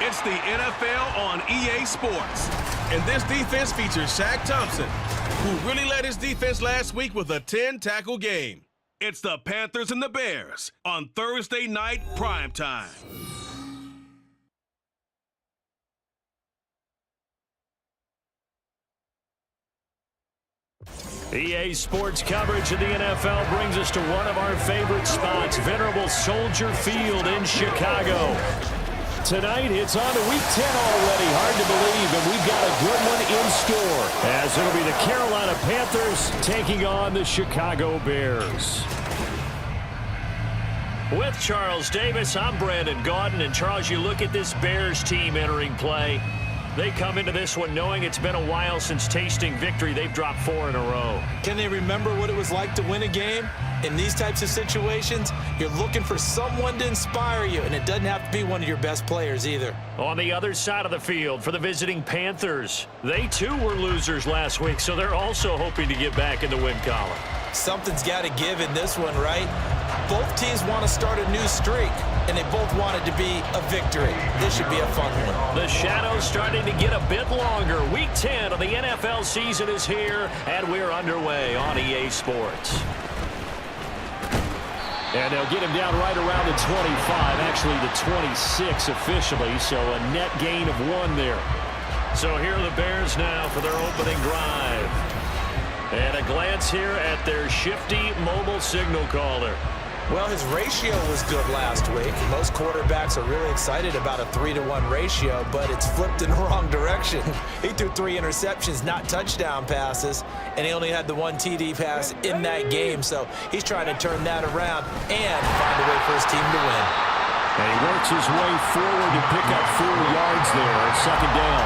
It's the NFL on EA Sports. And this defense features Shaq Thompson, who really led his defense last week with a 10-tackle game. It's the Panthers and the Bears on Thursday night primetime. EA Sports coverage of the NFL brings us to one of our favorite spots, venerable Soldier Field in Chicago. Tonight, it's on to Week 10 already. Hard to believe, and we've got a good one in store, as it'll be the Carolina Panthers taking on the Chicago Bears. With Charles Davis, I'm Brandon Gaudin, and Charles, you look at this Bears team entering play. They come into this one knowing it's been a while since tasting victory. They've dropped 4 in a row. Can they remember what it was like to win a game? In these types of situations, you're looking for someone to inspire you, and it doesn't have to be one of your best players either. On the other side of the field for the visiting Panthers, they too were losers last week, so they're also hoping to get back in the win column. Something's got to give in this one, right? Both teams want to start a new streak, and they both want it to be a victory. This should be a fun one. The shadow's starting to get a bit longer. Week 10 of the NFL season is here, and we're underway on EA Sports. And they'll get him down right around the 25, actually the 26 officially, so a net gain of 1 there. So here are the Bears now for their opening drive. And a glance here at their shifty mobile signal caller. Well, his ratio was good last week. Most quarterbacks are really excited about a 3-to-1 ratio, but it's flipped in the wrong direction. He threw 3 interceptions, not touchdown passes, and he only had the 1 TD pass in that game. So he's trying to turn that around and find a way for his team to win. And he works his way forward to pick up 4 yards there on 2nd down.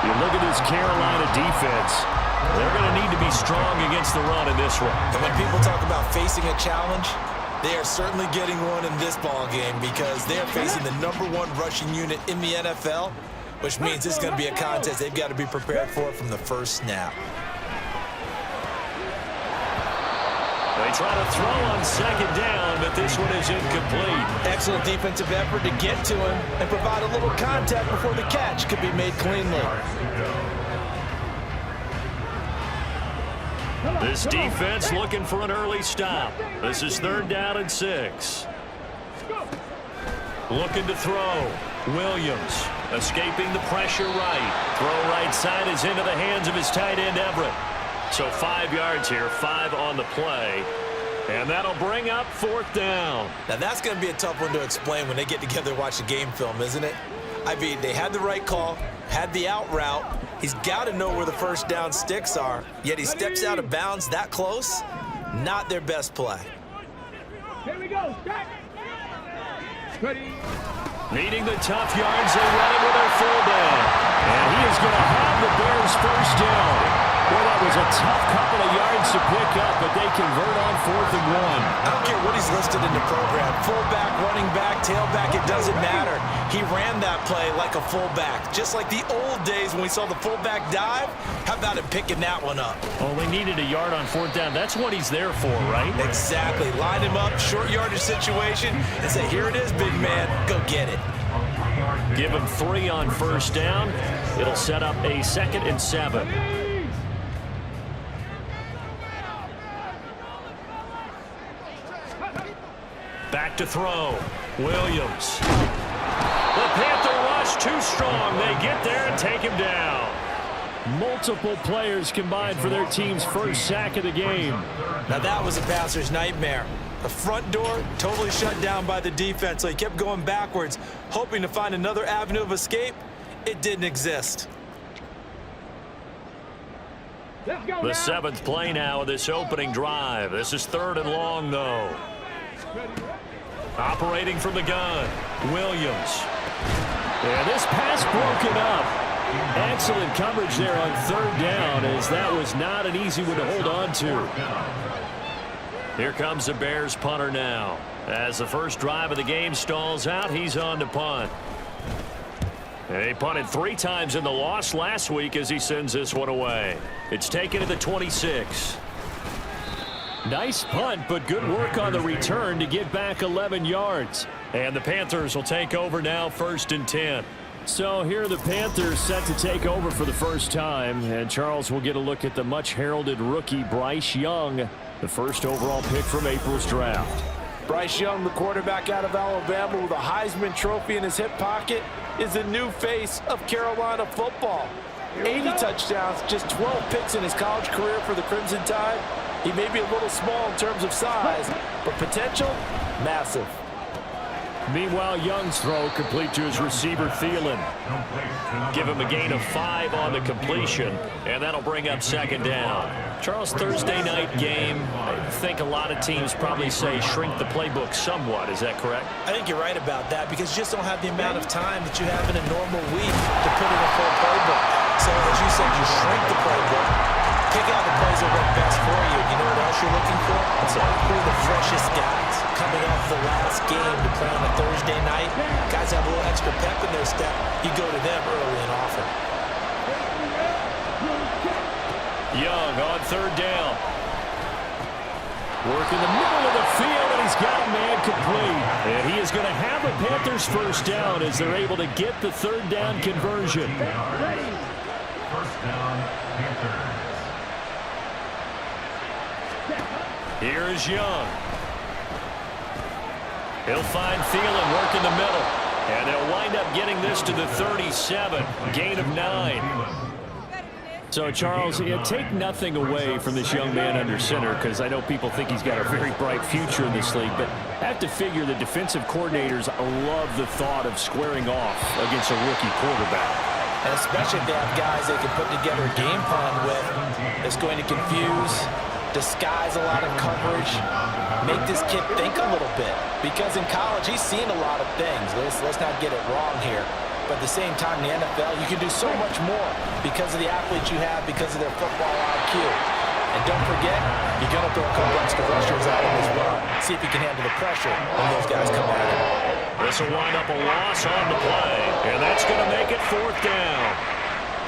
You look at this Carolina defense. They're going to need to be strong against the run in this one. And when people talk about facing a challenge, they are certainly getting one in this ball game because they are facing the #1 rushing unit in the NFL, which means this is going to be a contest they've got to be prepared for from the first snap. They try to throw on 2nd down, but this one is incomplete. Excellent defensive effort to get to him and provide a little contact before the catch could be made cleanly. This defense looking for an early stop. This is 3rd down and 6. Looking to throw. Williams escaping the pressure right. Throw right side is into the hands of his tight end Everett. So 5 yards here, 5 on the play. And that'll bring up 4th down. Now that's going to be a tough one to explain when they get together and watch the game film, isn't it? I mean, they had the right call, had the out route. He's got to know where the first down sticks are, yet he steps out of bounds that close. Not their best play. Here we go. Ready. Needing the tough yards, they run it with their fullback. And he is going to have the Bears first down. Well, that was a tough couple of yards to pick up, but they convert on 4th and 1. I don't care what he's listed in the program. Fullback, running back, tailback, it doesn't matter. He ran that play like a fullback, just like the old days when we saw the fullback dive. How about him picking that one up? Only needed a yard on 4th down. That's what he's there for, right? Exactly. Line him up, short yardage situation, and say, here it is, big man. Go get it. Give him 3 on 1st down. It'll set up a 2nd and 7. Back to throw. Williams. The Panther rush too strong. They get there and take him down. Multiple players combined for their team's first sack of the game. Now that was a passer's nightmare. The front door totally shut down by the defense, so he kept going backwards, hoping to find another avenue of escape. It didn't exist. The 7th play now of this opening drive. This is 3rd and long, though. Operating from the gun, Williams. And this pass broken up. Excellent coverage there on 3rd down, as that was not an easy one to hold on to. Here comes the Bears punter now. As the first drive of the game stalls out, he's on to punt. And he punted 3 times in the loss last week as he sends this one away. It's taken to the 26. Nice punt, but good work on the return to get back 11 yards. And the Panthers will take over now, 1st and 10. So here are the Panthers set to take over for the first time. And Charles will get a look at the much-heralded rookie Bryce Young, the first overall pick from April's draft. Bryce Young, the quarterback out of Alabama with a Heisman Trophy in his hip pocket, is the new face of Carolina football. 80 touchdowns, just 12 picks in his college career for the Crimson Tide. He may be a little small in terms of size, but potential, massive. Meanwhile, Young's throw complete to his receiver, Thielen. Give him a gain of 5 on the completion, and that'll bring up 2nd down. Charles, Thursday night game, I think a lot of teams probably say shrink the playbook somewhat. Is that correct? I think you're right about that because you just don't have the amount of time that you have in a normal week to put in a full playbook. So as you said, you shrink the playbook, pick out the plays that work best for you. You know what else you're looking for? Who are the freshest guys coming off the last game to play on a Thursday night? Guys have a little extra pep in their step. You go to them early and often. Young on 3rd down. Work in the middle of the field, and he's got a man complete. And he is going to have a Panthers 1st down as they're able to get the 3rd down conversion. 1st down, Panthers. Here is Young. He'll find Thielen, work in the middle. And they'll wind up getting this to the 37, gain of 9. So, Charles, take nothing away from this young man under center, because I know people think he's got a very bright future in this league, but I have to figure the defensive coordinators love the thought of squaring off against a rookie quarterback. And especially if they have guys they can put together a game plan with that's going to confuse, disguise a lot of coverage, make this kid think a little bit. Because in college, he's seen a lot of things. Let's not get it wrong here. But at the same time, in the NFL, you can do so much more because of the athletes you have, because of their football IQ. And don't forget, you're going to throw a couple extra rushers at him as well. See if he can handle the pressure when those guys come at him. This will wind up a loss on the play, and that's going to make it 4th down.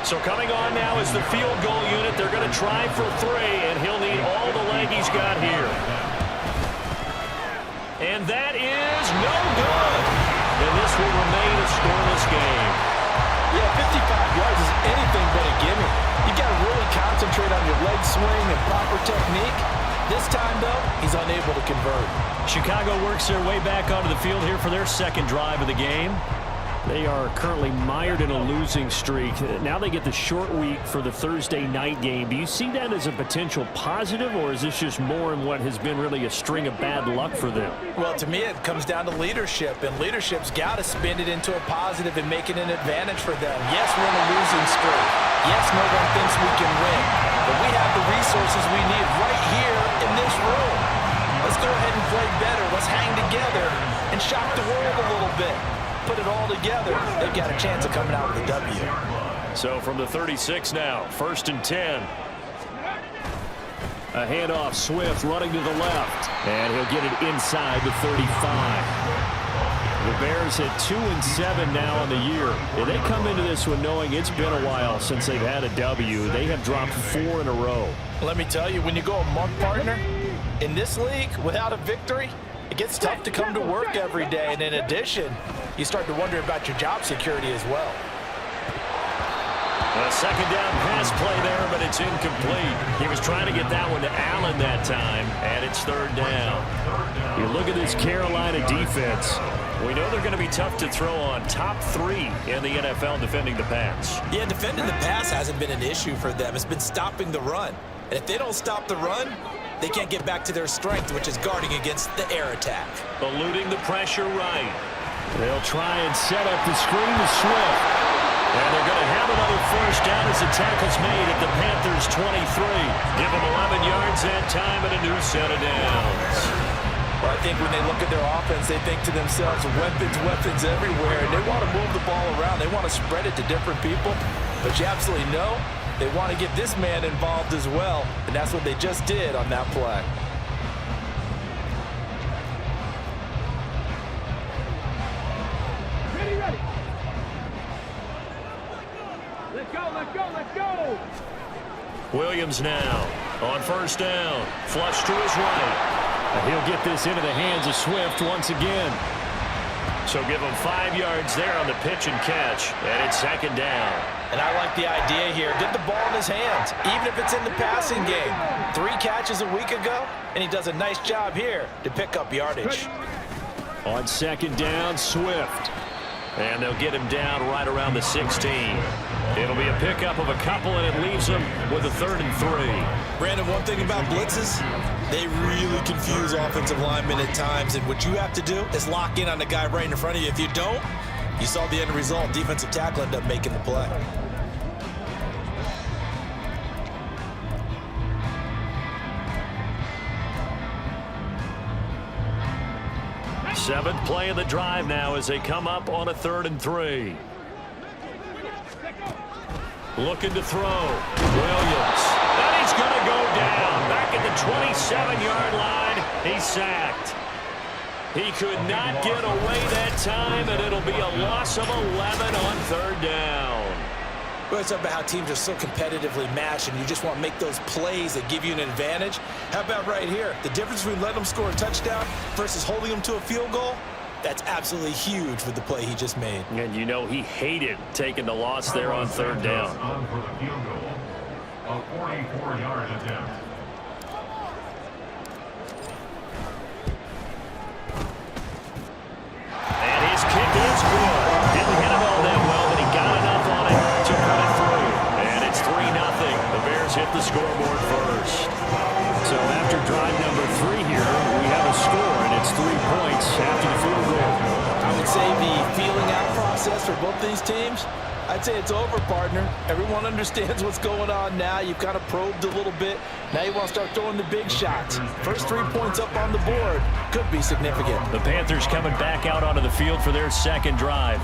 So coming on now is the field goal unit. They're going to try for 3, and he'll need all the leg he's got here. And that is no good. And this will remain a scoreless game. Yeah, 55 yards is anything but a gimme. You got to really concentrate on your leg swing and proper technique. This time, though, he's unable to convert. Chicago works their way back onto the field here for their 2nd drive of the game. They are currently mired in a losing streak. Now they get the short week for the Thursday night game. Do you see that as a potential positive, or is this just more in what has been really a string of bad luck for them? Well, to me, it comes down to leadership, and leadership's got to spin it into a positive and make it an advantage for them. Yes, we're in a losing streak. Yes, no one thinks we can win, but we have the resources we need right here in this room. Let's go ahead and play better. Let's hang together and shock the world a little bit. Put it all together, they've got a chance of coming out with a W. So from the 36 now, 1st and 10. A handoff, Swift running to the left, and he'll get it inside the 35. The Bears at 2-7 now on the year. And they come into this one knowing it's been a while since they've had a W. They have dropped 4 in a row. Let me tell you, when you go a month, partner, in this league without a victory, it gets tough to come to work every day. And in addition, you start to wonder about your job security as well. A 2nd down pass play there, but it's incomplete. He was trying to get that one to Allen that time, and it's 3rd down. You look at this Carolina defense. We know they're going to be tough to throw on. Top 3 in the NFL defending the pass. Yeah, defending the pass hasn't been an issue for them. It's been stopping the run. And if they don't stop the run, they can't get back to their strength, which is guarding against the air attack. Eluding the pressure right. They'll try and set up the screen to Swift. And they're going to have another 1st down as the tackle's made at the Panthers 23. Give them 11 yards that time and a new set of downs. Well, I think when they look at their offense, they think to themselves, weapons everywhere, and they want to move the ball around. They want to spread it to different people. But you absolutely know they want to get this man involved as well, and that's what they just did on that play. Ready. Let's go. Williams now. On first down, flush to his right. And he'll get this into the hands of Swift once again. So give him 5 yards there on the pitch and catch, and it's second down. And I like the idea here. Get the ball in his hands, even if it's in the passing game. 3 catches a week ago, and he does a nice job here to pick up yardage. On second down, Swift. And they'll get him down right around the 16. It'll be a pickup of a couple, and it leaves him with a 3rd and 3. Brandon, one thing about blitzes, they really confuse offensive linemen at times, and what you have to do is lock in on the guy right in front of you. If you don't, you saw the end result. Defensive tackle ended up making the play. Seventh play of the drive now as they come up on a 3rd and 3. Looking to throw. Williams. And he's going to go down. Back at the 27-yard line. He's sacked. He could not get away that time, and it'll be a loss of 11 on 3rd down. We always talk about how teams are so competitively matched, and you just want to make those plays that give you an advantage. How about right here? The difference between letting them score a touchdown versus holding them to a field goal, that's absolutely huge with the play he just made. And you know he hated taking the loss there on 3rd down. On for the field goal. A 44-yard attempt. And his kick is good. Didn't hit it all that well, but he got enough on it to put it through. And it's 3-0. The Bears hit the scoreboard first. So after drive number 3 here, we have a score, and it's 3 points after the field goal. I would say the feeling out process for both these teams, I'd say it's over, partner. Everyone understands what's going on now. You've kind of probed a little bit. Now you want to start throwing the big shots. First 3 points up on the board could be significant. The Panthers coming back out onto the field for their second drive.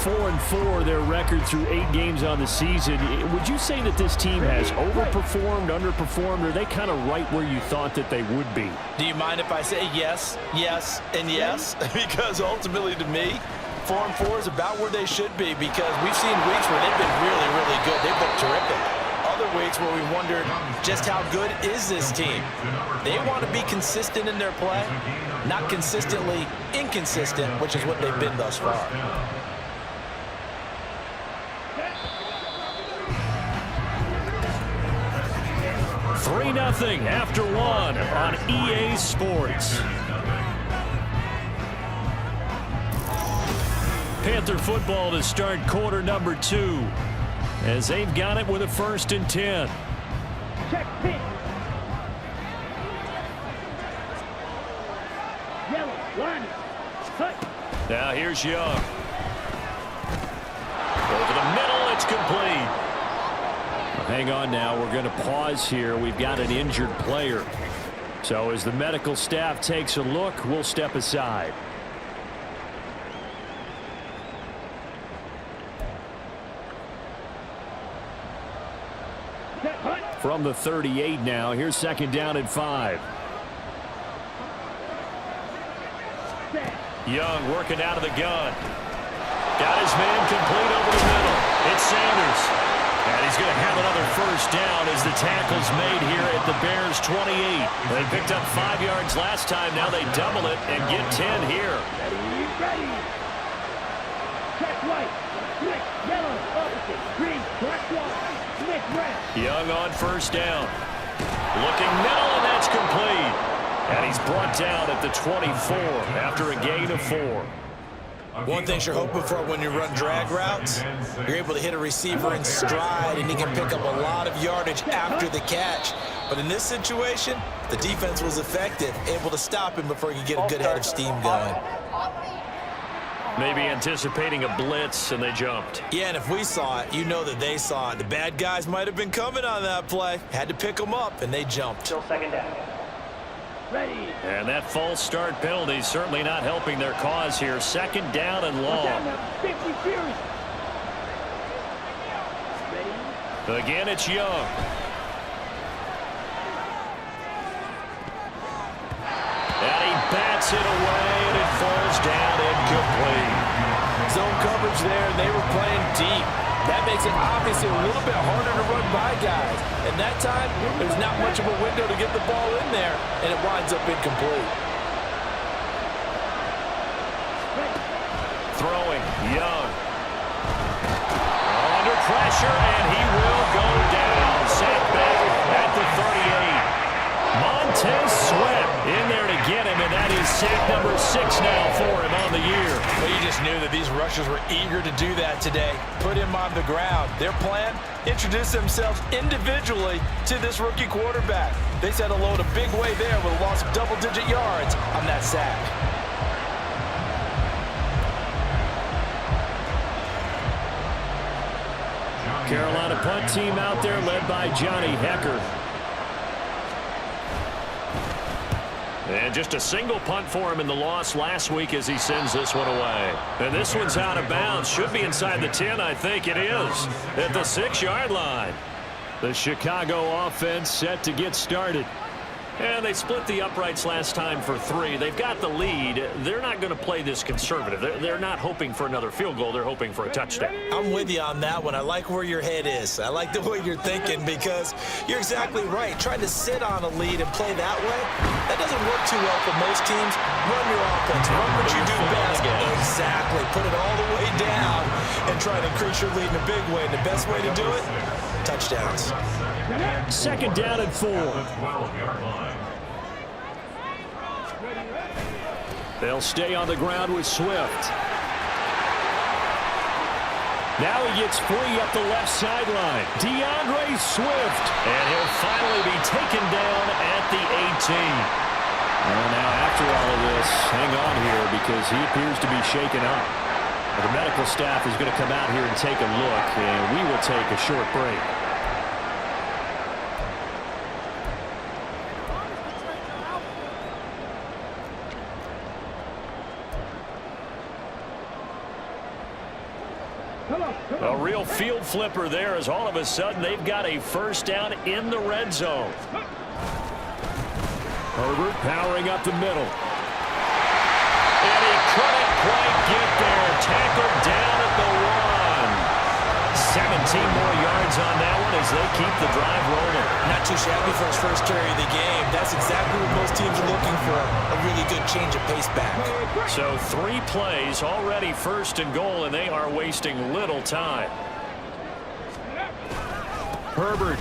4-4 their record through 8 games on the season. Would you say that this team has overperformed, underperformed, or are they kind of right where you thought that they would be? Do you mind if I say yes, yes, and yes? Because ultimately to me, 4-4 is about where they should be, because we've seen weeks where they've been really, really good. They've looked terrific. Other weeks where we wondered just how good is this team. They want to be consistent in their play, not consistently inconsistent, which is what they've been thus far. 3-0 after 1 on EA Sports. Panther football to start quarter number 2 as they've got it with a 1st and 10. Check pitch. Yellow, line, cut. Now here's Young. Over the middle, it's complete. Hang on now, we're going to pause here. We've got an injured player. So as the medical staff takes a look, we'll step aside. From the 38 now, here's 2nd down and 5. Young working out of the gun. Got his man complete over the middle. It's Sanders. And he's going to have another 1st down as the tackle's made here at the Bears' 28. They picked up 5 yards last time. Now they double it and get 10 here. Ready. Check right. Switch. Yellow. Opposite. Green. Correct one. Smith red. Young on 1st down. Looking middle, and that's complete. And he's brought down at the 24 after a gain of 4. One thing you're hoping for when you run drag routes, you're able to hit a receiver in stride, and he can pick up a lot of yardage after the catch. But in this situation, the defense was effective, able to stop him before he could get a good head of steam going. Maybe anticipating a blitz, and they jumped. Yeah, and if we saw it, you know that they saw it. The bad guys might have been coming on that play. Had to pick them up, and they jumped. Still 2nd down. Ready. And that false start penalty is certainly not helping their cause here. 2nd down and long. 50 series. Ready. Again, it's Young. And he bats it away, and it falls down incomplete. Zone coverage there, and they were playing deep. That makes it obviously a little bit harder to run by guys. And that time, there's not much of a window to get the ball in there, and it winds up incomplete. Throwing, Young. Under pressure, and he will go down. Sacked back at the 38. Montez Sweat in there to get him, and that is sack number 6 now for him on the year. Well, you just knew that these rushers were eager to do that today. Put him on the ground. Their plan, introduce themselves individually to this rookie quarterback. They said hello in a big way there with a loss of double-digit yards on that sack. Carolina punt team out there led by Johnny Hecker. And just a single punt for him in the loss last week as he sends this one away. And this one's out of bounds. Should be inside the 10, I think it is, at the 6-yard line. The Chicago offense set to get started. And they split the uprights last time for 3. They've got the lead. They're not going to play this conservative. They're not hoping for another field goal. They're hoping for a touchdown. I'm with you on that one. I like where your head is. I like the way you're thinking because you're exactly right. Trying to sit on a lead and play that way, that doesn't work too well for most teams. Run your offense. Run what you do best. Exactly. Put it all the way down and try to increase your lead in a big way. And the best way to do it, touchdowns. 2nd down and 4. They'll stay on the ground with Swift. Now he gets free up the left sideline. DeAndre Swift. And he'll finally be taken down at the 18. Well, now after all of this, hang on here because he appears to be shaken up. The medical staff is going to come out here and take a look, and we will take a short break. A real field flipper there as all of a sudden they've got a first down in the red zone. Herbert powering up the middle. And he couldn't quite get there. Tackled down at the 1. 17 more yards on that one as they keep the drive rolling. Not too shabby for his first carry of the game. That's exactly what most teams are looking for. A really good change of pace back. So 3 plays, already 1st and goal, and they are wasting little time. Herbert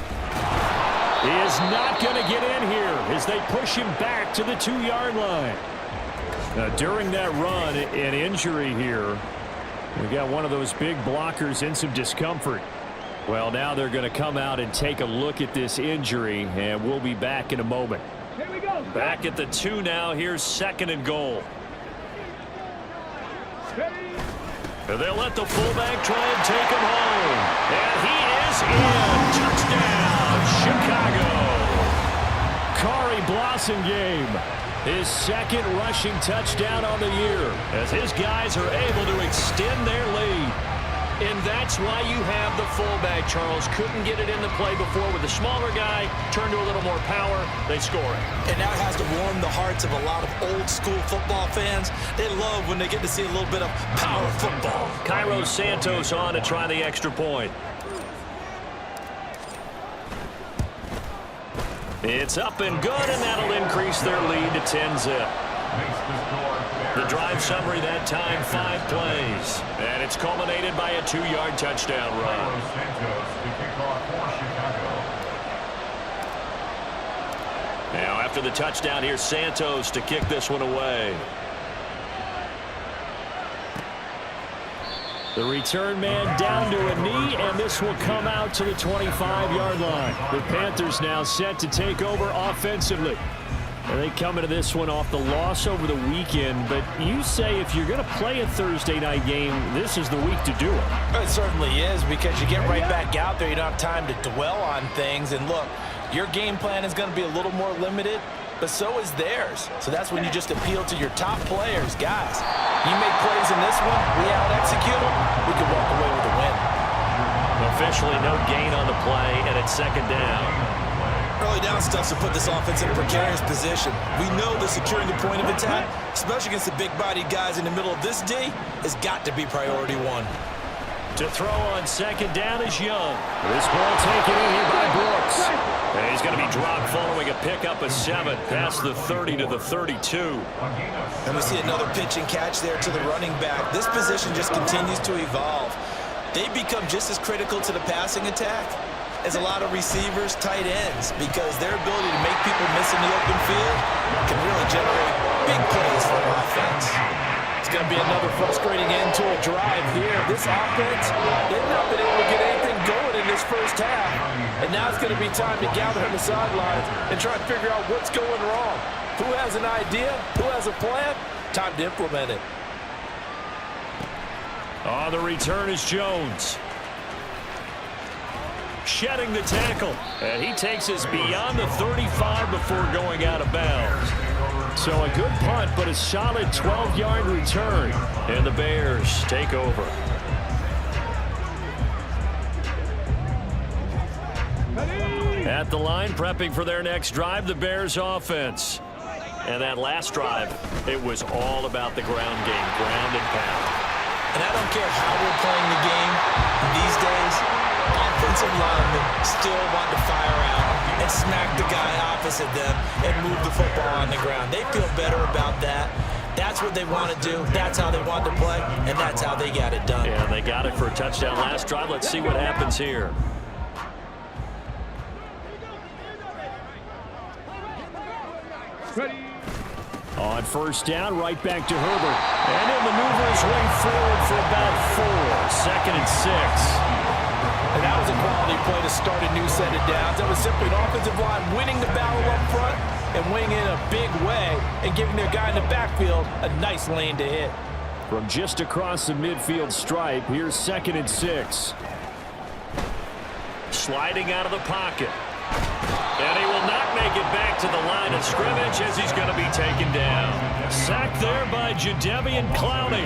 is not going to get in here as they push him back to the 2-yard line. Now, during that run, an injury here. We got one of those big blockers in some discomfort. Well, now they're going to come out and take a look at this injury, and we'll be back in a moment. Here we go. Back at the 2 now. Here's 2nd and goal. And they'll let the fullback try and take him home. And he is in. Touchdown, Chicago. Kari Blossomgame, his 2nd rushing touchdown on the year as his guys are able to extend their lead. And that's why you have the fullback, Charles. Couldn't get it in the play before with the smaller guy. Turned to a little more power. They score it. And now it has to warm the hearts of a lot of old-school football fans. They love when they get to see a little bit of power football. Cairo Santos on to try the extra point. It's up and good, and that'll increase their lead to 10-zip. The drive summary that time, 5 plays. And it's culminated by a 2-yard touchdown run. Now after the touchdown, here's Santos to kick this one away. The return man down to a knee, and this will come out to the 25-yard line. The Panthers now set to take over offensively. And they come into this one off the loss over the weekend, but you say if you're going to play a Thursday night game, this is the week to do it. It certainly is because you get right back out there. You don't have time to dwell on things. And look, your game plan is going to be a little more limited, but so is theirs. So that's when you just appeal to your top players. Guys, you make plays in this one, we out-execute them, we can walk away with a win. Officially no gain on the play, and it's 2nd down. Early down stuff to put this offense in a precarious position. We know that securing the point of attack, especially against the big-bodied guys in the middle of this D, has got to be priority 1. To throw on second down is Young. This ball taken in here by Brooks. And he's going to be dropped following a pickup of 7 past the 30 to the 32. And we see another pitch and catch there to the running back. This position just continues to evolve. They become just as critical to the passing attack as a lot of receivers, tight ends, because their ability to make people miss in the open field can really generate big plays for an offense. It's going to be another frustrating end to a drive here. This offense, they've not been able to get anything going in this first half. And now it's going to be time to gather on the sidelines and try to figure out what's going wrong. Who has an idea? Who has a plan? Time to implement it. On the return is Jones. Shedding the tackle. And he takes us beyond the 35 before going out of bounds. So a good punt, but a solid 12-yard return. And the Bears take over. At the line, prepping for their next drive, the Bears offense. And that last drive, it was all about the ground game, ground and pound. And I don't care how we're playing the game these days, offensive linemen still want to fire out and smack the guy opposite them and move the football on the ground. They feel better about that. That's what they want to do. That's how they want to play, and that's how they got it done. Yeah, they got it for a touchdown last drive. Let's see what happens here. Ready. On first down, right back to Herbert. And he'll maneuver his way forward for about 4. 2nd and 6. And that was a quality play to start a new set of downs. That was simply an offensive line winning the battle up front and winning in a big way and giving their guy in the backfield a nice lane to hit. From just across the midfield stripe, here's 2nd and 6. Sliding out of the pocket. And he will not make it back to the line of scrimmage as he's going to be taken down. Sacked there by Jadeveon Clowney.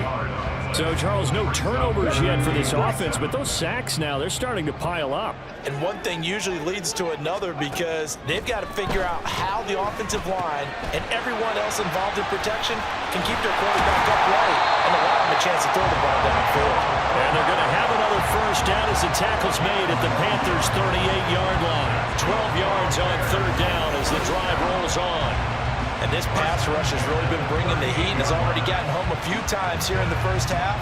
So, Charles, no turnovers yet for this offense, but those sacks now, they're starting to pile up. And one thing usually leads to another because they've got to figure out how the offensive line and everyone else involved in protection can keep their quarterback upright and allow him a chance to throw the ball downfield. And they're going to have another first down as the tackle's made at the Panthers' 38-yard line. 12 yards on third down as the drive rolls on. And this pass rush has really been bringing the heat and has already gotten home a few times here in the first half.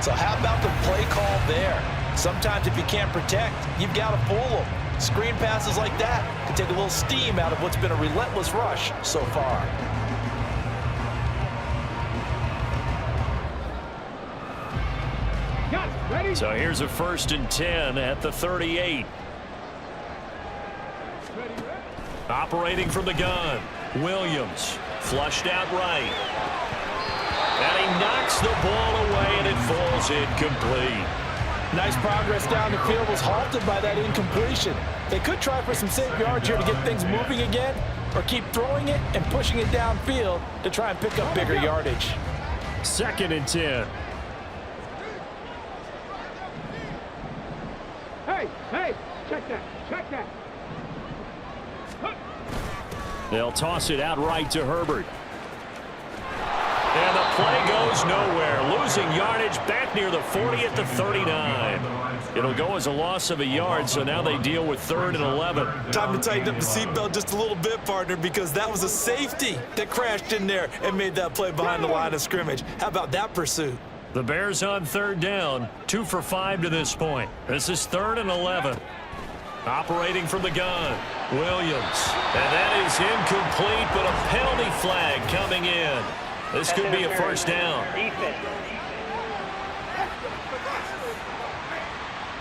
So how about the play call there? Sometimes if you can't protect, you've got to fool them. Screen passes like that can take a little steam out of what's been a relentless rush so far. Got it. Ready. So here's a 1st and 10 at the 38. Operating from the gun. Williams flushed out right. And he knocks the ball away and it falls incomplete. Nice progress down the field was halted by that incompletion. They could try for some safe yards here to get things moving again, or keep throwing it and pushing it downfield to try and pick up bigger yardage. 2nd and 10. Hey, check that. They'll toss it out right to Herbert. And the play goes nowhere. Losing yardage back near the 40 at the 39. It'll go as a loss of a yard, so now they deal with 3rd and 11. Time to tighten up the seatbelt just a little bit, partner, because that was a safety that crashed in there and made that play behind the line of scrimmage. How about that pursuit? The Bears on 3rd down, 2 for 5 to this point. This is 3rd and 11. Operating from the gun, Williams. And that is incomplete, but a penalty flag coming in. This could be a first down.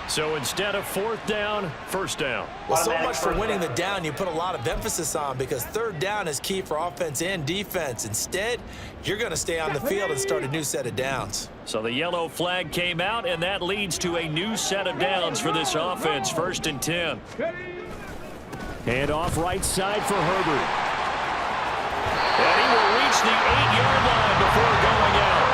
So instead of 4th down, first down. Well, so much for winning the down you put a lot of emphasis on, because 3rd down is key for offense and defense. Instead, you're going to stay on the field and start a new set of downs. So the yellow flag came out, and that leads to a new set of downs for this offense. 1st and 10. Hand off right side for Herbert. And he will reach the 8-yard line before going out.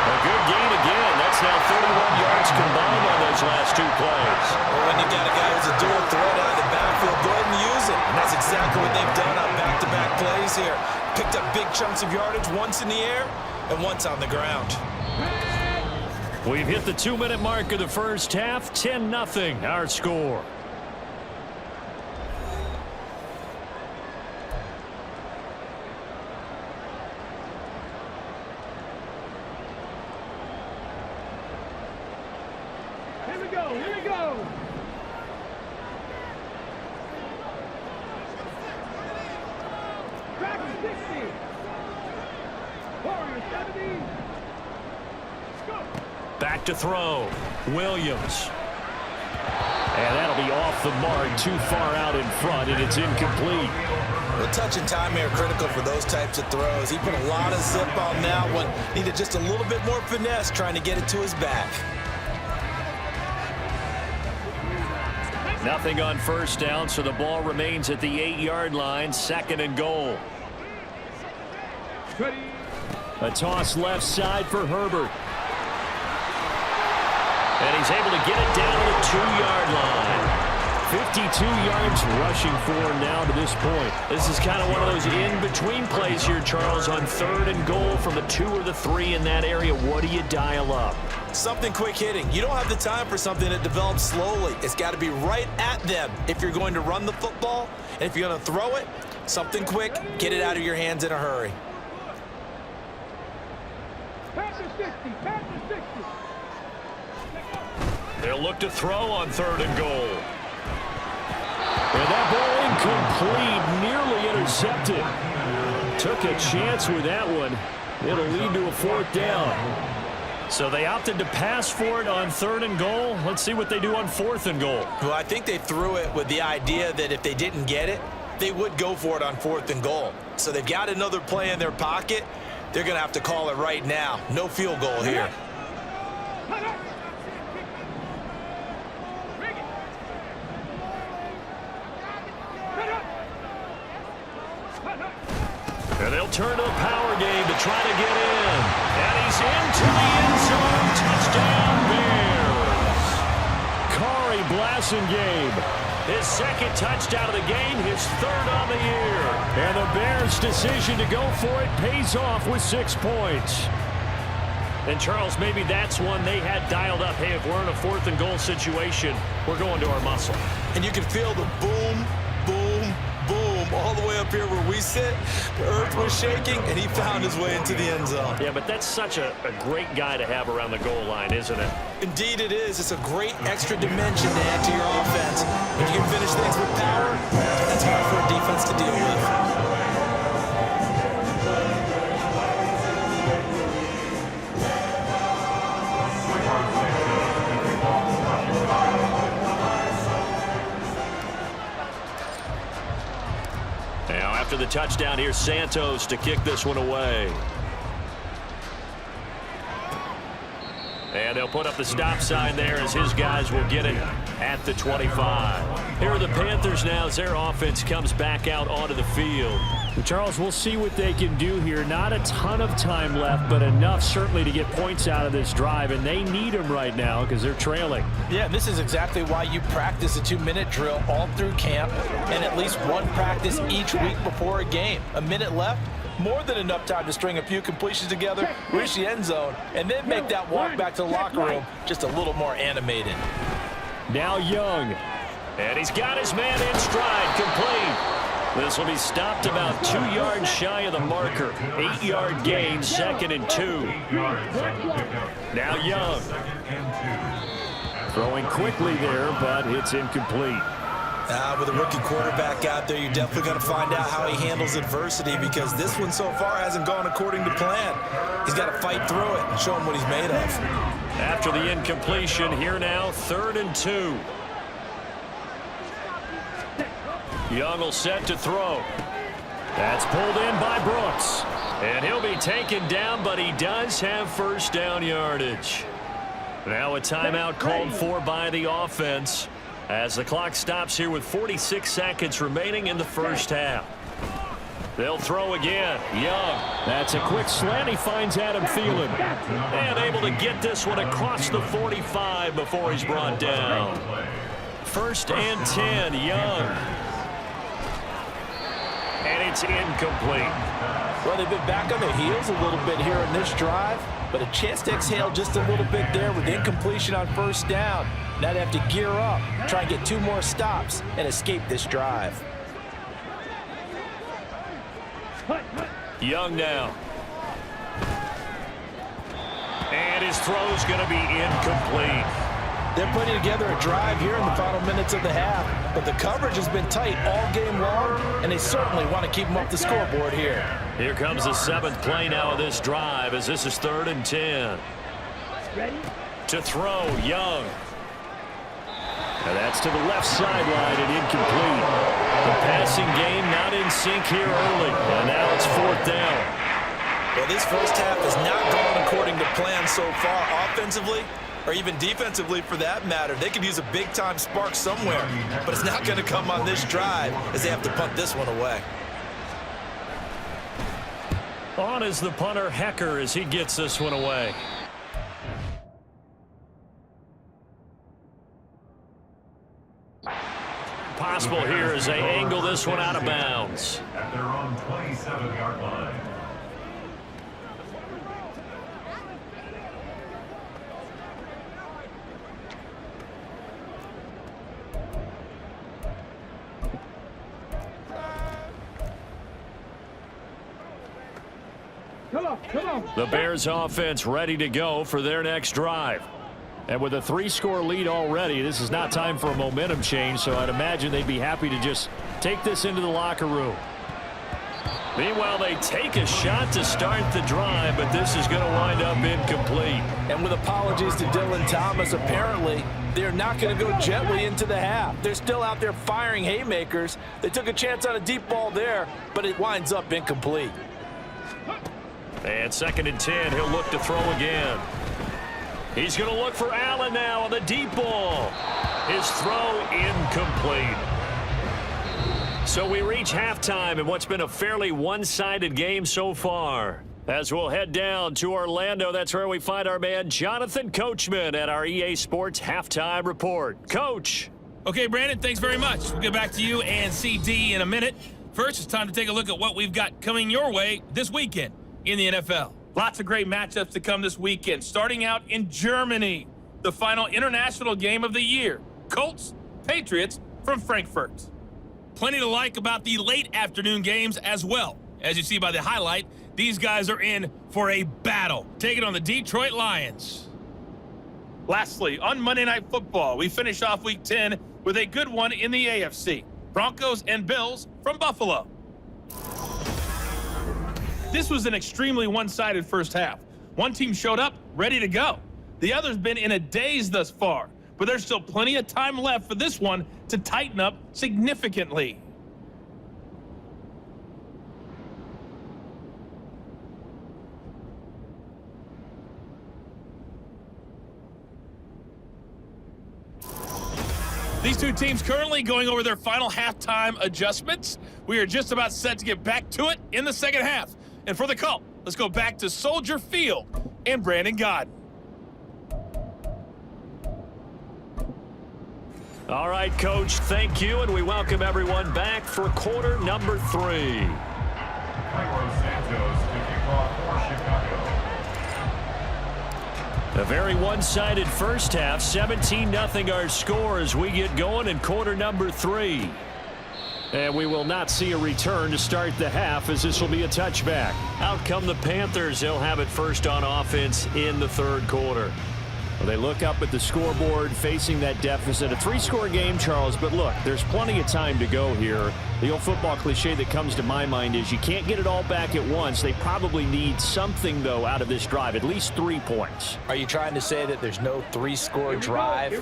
A good gain again. That's now 31 yards combined on those last 2 plays. Well, when you got a guy who's a dual threat out of the backfield, go ahead and use it. And that's exactly what they've done on back-to-back plays here. Picked up big chunks of yardage, once in the air and once on the ground. We've hit the 2-minute mark of the first half. 10-0 our score. Here we go, here we go. Back to 60. Warriors 70. Go. Back to throw. Williams. And that'll be off the mark, too far out in front, and it's incomplete. The touch and timing are critical for those types of throws. He put a lot of zip on that one. Needed just a little bit more finesse trying to get it to his back. Nothing on first down, so the ball remains at the 8-yard line, 2nd and goal. Ready. A toss left side for Herbert. And he's able to get it down to the 2-yard line. 52 yards rushing for now to this point. This is kind of one of those in-between plays here, Charles, on 3rd and goal from the 2 or the 3 in that area. What do you dial up? Something quick hitting. You don't have the time for something that develops slowly. It's got to be right at them if you're going to run the football. And if you're going to throw it, something quick, get it out of your hands in a hurry. Panthers 60, Panthers 60. They'll look to throw on 3rd and goal. And that ball incomplete, nearly intercepted. Took a chance with that one. It'll lead to a 4th down. So they opted to pass for it on 3rd and goal. Let's see what they do on 4th and goal. Well, I think they threw it with the idea that if they didn't get it, they would go for it on 4th and goal. So they've got another play in their pocket. They're going to have to call it right now. No field goal here. And they'll turn to the power game to try to get in. And he's into the end zone. Touchdown, Bears. Kari Blasingame, his 2nd touchdown of the game, his 3rd on the year. And the Bears' decision to go for it pays off with 6 points. And, Charles, maybe that's one they had dialed up. Hey, if we're in a 4th and goal situation, we're going to our muscle. And you can feel the boom, boom, boom all the way up here where we sit. The earth was shaking, and he found his way into the end zone. Yeah, but that's such a great guy to have around the goal line, isn't it? Indeed it is. It's a great extra dimension to add to your offense. If you can finish things with power, that's hard for a defense to deal with. Now, after the touchdown, here's Santos to kick this one away. And they'll put up the stop sign there as his guys will get it at the 25. Here are the Panthers now as their offense comes back out onto the field. Charles, we'll see what they can do here. Not a ton of time left, but enough certainly to get points out of this drive, and they need them right now because they're trailing. Yeah, this is exactly why you practice a 2-minute drill all through camp and at least one practice each week before a game. A minute left, more than enough time to string a few completions together, reach the end zone, and then make that walk back to the locker room just a little more animated. Now Young, and he's got his man in stride, complete. This will be stopped about 2 yards shy of the marker. 8-yard gain, 2nd and 2. Now Young. Throwing quickly there, but it's incomplete. With a rookie quarterback out there, you're definitely going to find out how he handles adversity because this one so far hasn't gone according to plan. He's got to fight through it and show him what he's made of. After the incompletion, here now, 3rd and 2. Young will set to throw. That's pulled in by Brooks. And he'll be taken down, but he does have first down yardage. Now a timeout called for by the offense as the clock stops here with 46 seconds remaining in the first half. They'll throw again. Young. That's a quick slant. He finds Adam Thielen. And able to get this one across the 45 before he's brought down. 1st and 10, Young. And it's incomplete. Well, they've been back on their heels a little bit here in this drive. but a chance to exhale just a little bit there with incompletion on first down. Now they have to gear up, try and get 2 more stops, and escape this drive. Young now. And his throw's going to be incomplete. They're putting together a drive here in the final minutes of the half, but the coverage has been tight all game long, and they certainly want to keep them up the scoreboard here. Here comes the 7th play now of this drive as this is 3rd and 10. Ready? To throw, Young. And that's to the left sideline and incomplete. The passing game not in sync here early, and now it's 4th down. Well, this first half has not gone according to plan so far offensively, or even defensively for that matter. They could use a big-time spark somewhere, but it's not going to come on this drive as they have to punt this one away. On is the punter, Hecker, as he gets this one away. Possible here as they angle this one out of bounds. At their own 27-yard line. Come on, come on. The Bears offense ready to go for their next drive. And with a 3-score lead already, this is not time for a momentum change, so I'd imagine they'd be happy to just take this into the locker room. Meanwhile, they take a shot to start the drive, but this is going to wind up incomplete. And with apologies to Dylan Thomas, apparently they're not going to go gently into the half. They're still out there firing haymakers. They took a chance on a deep ball there, but it winds up incomplete. And 2nd and 10, he'll look to throw again. He's going to look for Allen now on the deep ball. His throw incomplete. So we reach halftime in what's been a fairly one-sided game so far. As we'll head down to Orlando, that's where we find our man Jonathan Coachman at our EA Sports Halftime Report. Coach. Okay, Brandon, thanks very much. We'll get back to you and CD in a minute. First, it's time to take a look at what we've got coming your way this weekend in the NFL. Lots of great matchups to come this weekend, starting out in Germany, the final international game of the year. Colts, Patriots from Frankfurt. Plenty to like about the late afternoon games as well. As you see by the highlight, these guys are in for a battle, taking on the Detroit Lions. Lastly, on Monday Night Football, we finish off Week 10 with a good one in the AFC. Broncos and Bills from Buffalo. This was an extremely one-sided first half. One team showed up, ready to go. The other's been in a daze thus far, but there's still plenty of time left for this one to tighten up significantly. These two teams currently going over their final halftime adjustments. We are just about set to get back to it in the second half. And for the call, let's go back to Soldier Field and Brandon Godden. All right, Coach, thank you, and we welcome everyone back for quarter number 3. Cairo Santos to kick off for Chicago. A very one-sided first half, 17-0 our score as we get going in quarter number 3. And we will not see a return to start the half as this will be a touchback. Out come the Panthers. They'll have it first on offense in the 3rd quarter. Well, they look up at the scoreboard facing that deficit. A 3-score game, Charles, but look, there's plenty of time to go here. The old football cliche that comes to my mind is you can't get it all back at once. They probably need something, though, out of this drive, at least 3 points. Are you trying to say that there's no 3-score drive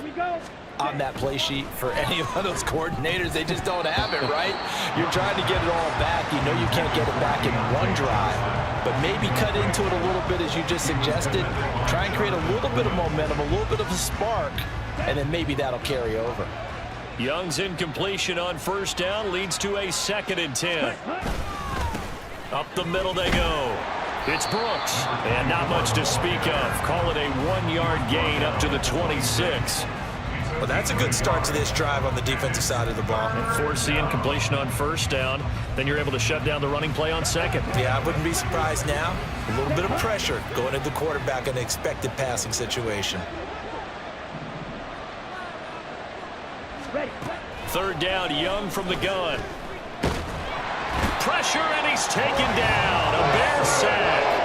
on that play sheet for any of those coordinators? They just don't have it, right? You're trying to get it all back. You know you can't get it back in one drive, but maybe cut into it a little bit as you just suggested. Try and create a little bit of momentum, a little bit of a spark, and then maybe that'll carry over. Young's incompletion on first down leads to a 2nd and 10. Up the middle they go. It's Brooks, and not much to speak of. Call it a 1-yard gain up to the 26. Well, that's a good start to this drive on the defensive side of the ball. And force the incompletion on first down. Then you're able to shut down the running play on second. Yeah, I wouldn't be surprised now. A little bit of pressure going at the quarterback in an expected passing situation. Ready. Third down, Young from the gun. Pressure, and he's taken down. A Bear sack.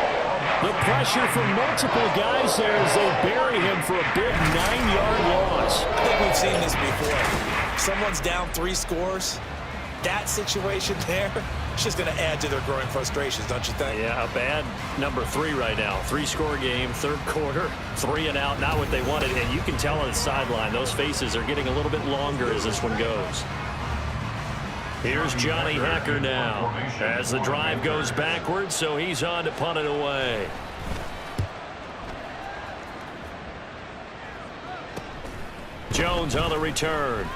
The pressure from multiple guys there as they bury him for a big 9-yard loss. I think we've seen this before. Someone's down 3 scores. That situation there, it's just going to add to their growing frustrations, don't you think? Yeah, a bad number 3 right now. 3-score game, third quarter, 3 and out, not what they wanted. And you can tell on the sideline, those faces are getting a little bit longer as this one goes. Here's Johnny Hecker now as the drive goes backwards, so he's on to punt it away. Jones on the return.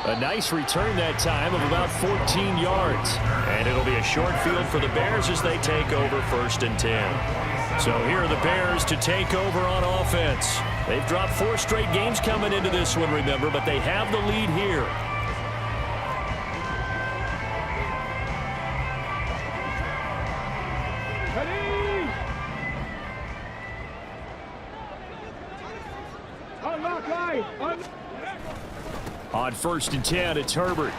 A nice return that time of about 14 yards. And it'll be a short field for the Bears as they take over 1st and 10. So here are the Bears to take over on offense. They've dropped 4 straight games coming into this one, remember, but they have the lead here. Ready. Unlock line. On 1st and 10, it's Herbert.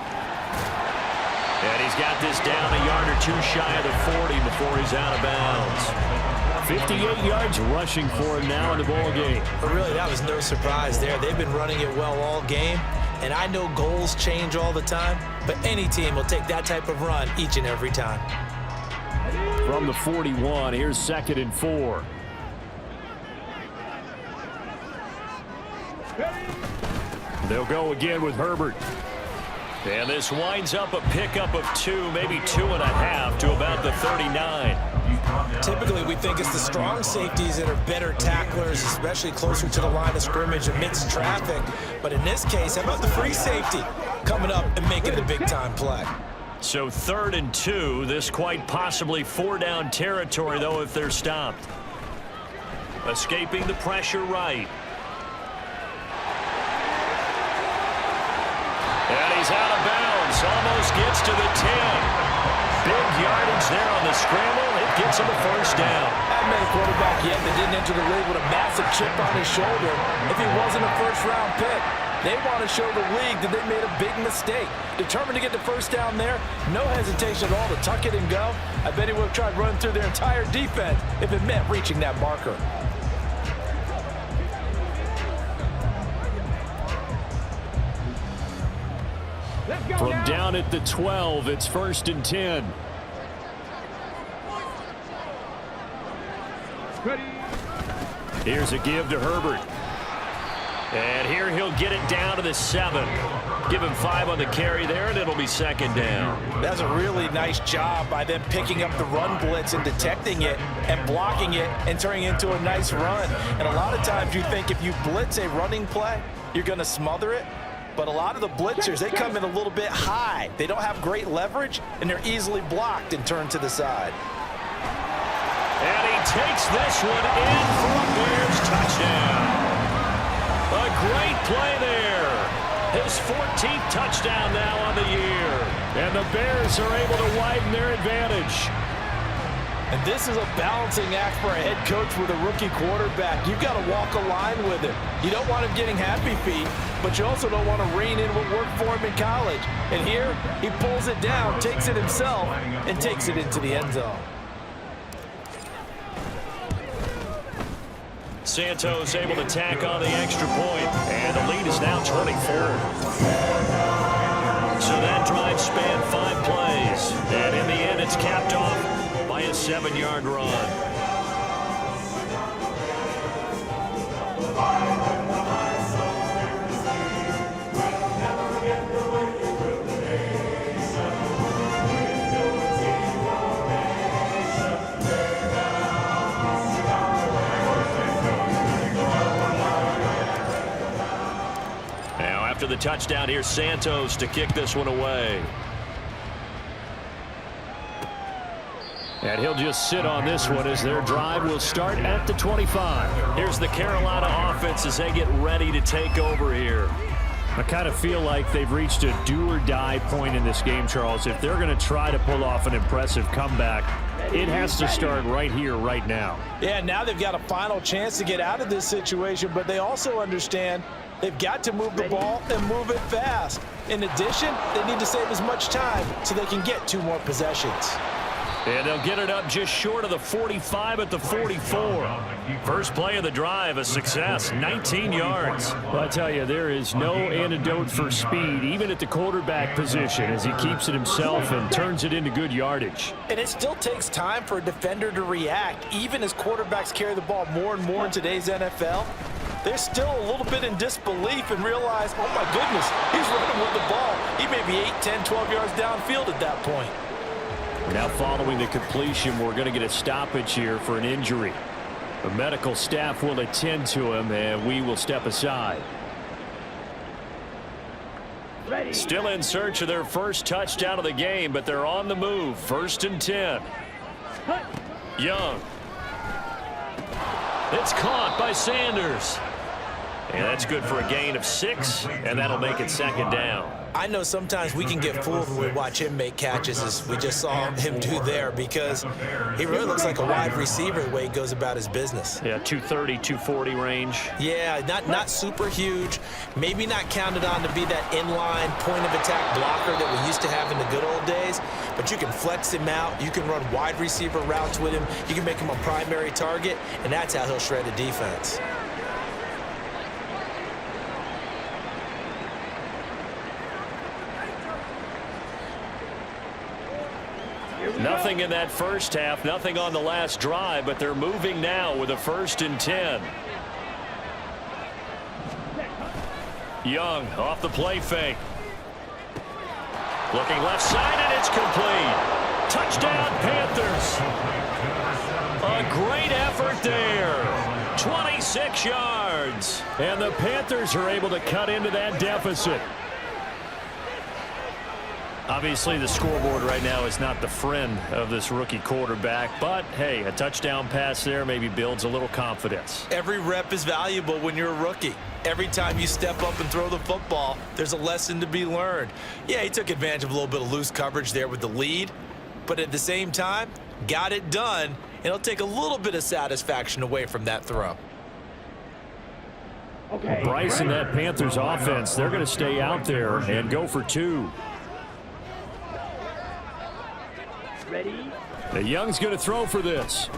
And he's got this down a yard or 2 shy of the 40 before he's out of bounds. 58 yards rushing for him now in the ball game. But really, that was no surprise there. They've been running it well all game. And I know goals change all the time, but any team will take that type of run each and every time. From the 41, here's 2nd and 4. They'll go again with Herbert. And this winds up a pickup of 2, maybe 2.5 to about the 39. Typically, we think it's the strong safeties that are better tacklers, especially closer to the line of scrimmage amidst traffic. But in this case, how about the free safety coming up and making the big-time play? So 3rd and 2, this quite possibly 4-down territory, though, if they're stopped. Escaping the pressure right. And he's out of bounds, almost gets to the 10. Big yardage there on the scramble. It gets him a 1st down. I haven't met a quarterback yet that didn't enter the league with a massive chip on his shoulder if he wasn't a first-round pick. They want to show the league that they made a big mistake. Determined to get the 1st down there, no hesitation at all to tuck it and go. I bet he would have tried running through their entire defense if it meant reaching that marker. From down at the 12, it's 1st and 10. Here's a give to Herbert. And here he'll get it down to the 7. Give him 5 on the carry there, and it'll be 2nd down. That's a really nice job by them picking up the run blitz and detecting it and blocking it and turning it into a nice run. And a lot of times you think if you blitz a running play, you're going to smother it. But a lot of the blitzers, they come in a little bit high. They don't have great leverage, and they're easily blocked and turned to the side. And he takes this one in for a Bears touchdown. A great play there. His 14th touchdown now on the year. And the Bears are able to widen their advantage. And this is a balancing act for a head coach with a rookie quarterback. You've got to walk a line with him. You don't want him getting happy feet, but you also don't want to rein in what worked for him in college. And here, he pulls it down, takes it himself, and takes it into the end zone. Santos able to tack on the extra point, and the lead is now 24. So that drive spanned 5 plays, and in the end it's capped off by a 7-yard run. After the touchdown, here's Santos to kick this one away. And he'll just sit on this one as their drive will start at the 25. Here's the Carolina offense as they get ready to take over here. I kind of feel like they've reached a do-or-die point in this game, Charles. If they're going to try to pull off an impressive comeback, it has to start right here, right now. Yeah, now they've got a final chance to get out of this situation, but they also understand they've got to move the ball and move it fast. In addition, they need to save as much time so they can get 2 more possessions. And they'll get it up just short of the 45 at the 44. First play of the drive, a success, 19 yards. Well, I tell you, there is no antidote for speed, even at the quarterback position, as he keeps it himself and turns it into good yardage. And it still takes time for a defender to react, even as quarterbacks carry the ball more and more in today's NFL. They're still a little bit in disbelief and realize, oh my goodness, he's running with the ball. He may be 8, 10, 12 yards downfield at that point. Now following the completion, we're going to get a stoppage here for an injury. The medical staff will attend to him, and we will step aside. Still in search of their first touchdown of the game, but they're on the move. 1st and 10. Young. It's caught by Sanders. And that's good for a gain of 6, and that'll make it 2nd down. I know sometimes we can get fooled when we watch him make catches, as we just saw him do there, because he really looks like a wide receiver the way he goes about his business. Yeah, 230, 240 range. Yeah, not super huge, maybe not counted on to be that inline point-of-attack blocker that we used to have in the good old days, but you can flex him out, you can run wide receiver routes with him, you can make him a primary target, and that's how he'll shred a defense. Nothing in that first half, nothing on the last drive, but they're moving now with a 1st and 10. Young off the play fake. Looking left side, and it's complete. Touchdown, Panthers. A great effort there. 26 yards. And the Panthers are able to cut into that deficit. Obviously, the scoreboard right now is not the friend of this rookie quarterback, but, hey, a touchdown pass there maybe builds a little confidence. Every rep is valuable when you're a rookie. Every time you step up and throw the football, there's a lesson to be learned. Yeah, he took advantage of a little bit of loose coverage there with the lead, but at the same time, got it done, and it'll take a little bit of satisfaction away from that throw. Okay. Bryce and that Panthers offense, they're going to stay out there and go for 2. Ready? The Young's going to throw for this.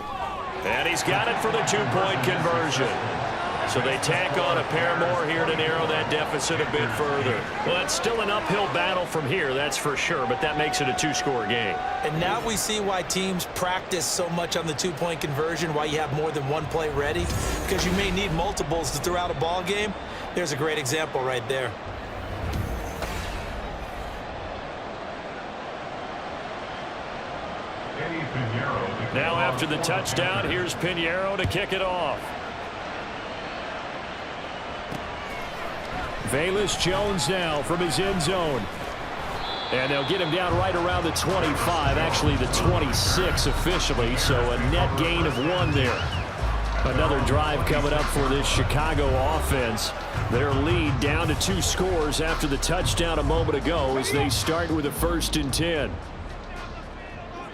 And he's got it for the 2-point conversion. So they tack on a pair more here to narrow that deficit a bit further. Well, it's still an uphill battle from here, that's for sure, but that makes it a 2-score game. And now we see why teams practice so much on the 2-point conversion, why you have more than one play ready, because you may need multiples to throw out a ball game. There's a great example right there. Now after the touchdown, here's Pinheiro to kick it off. Velus Jones now from his end zone. And they'll get him down right around the 25, actually the 26 officially, so a net gain of 1 there. Another drive coming up for this Chicago offense. Their lead down to 2 scores after the touchdown a moment ago as they start with a 1st and 10.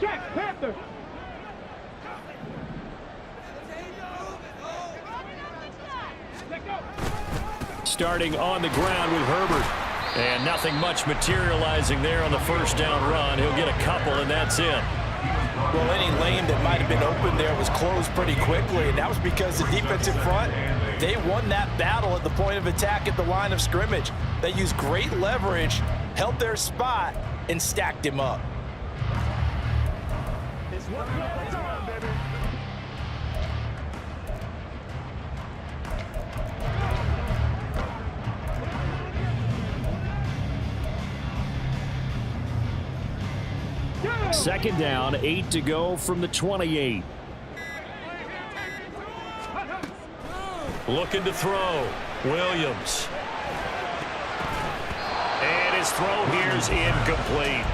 Check, Panthers. Starting on the ground with Herbert. And nothing much materializing there on the 1st down run. He'll get a couple, and that's it. Well, any lane that might have been open there was closed pretty quickly, and that was because the defensive front, they won that battle at the point of attack at the line of scrimmage. They used great leverage, held their spot, and stacked him up. Second down, 8 to go from the 28. Looking to throw. Williams. And his throw here's incomplete.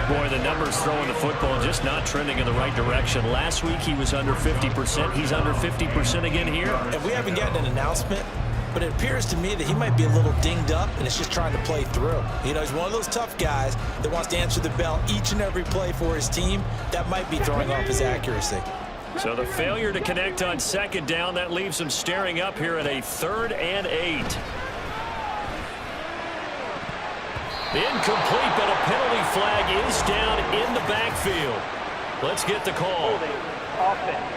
Boy, the numbers throwing the football just not trending in the right direction. Last week he was under 50%. He's under 50% again here. And we haven't gotten an announcement, but it appears to me that he might be a little dinged up and is just trying to play through. You know, he's one of those tough guys that wants to answer the bell each and every play for his team. That might be throwing off his accuracy. So the failure to connect on second down, that leaves him staring up here at a 3rd and 8. Incomplete, but a penalty flag is down in the backfield. Let's get the call. Offense.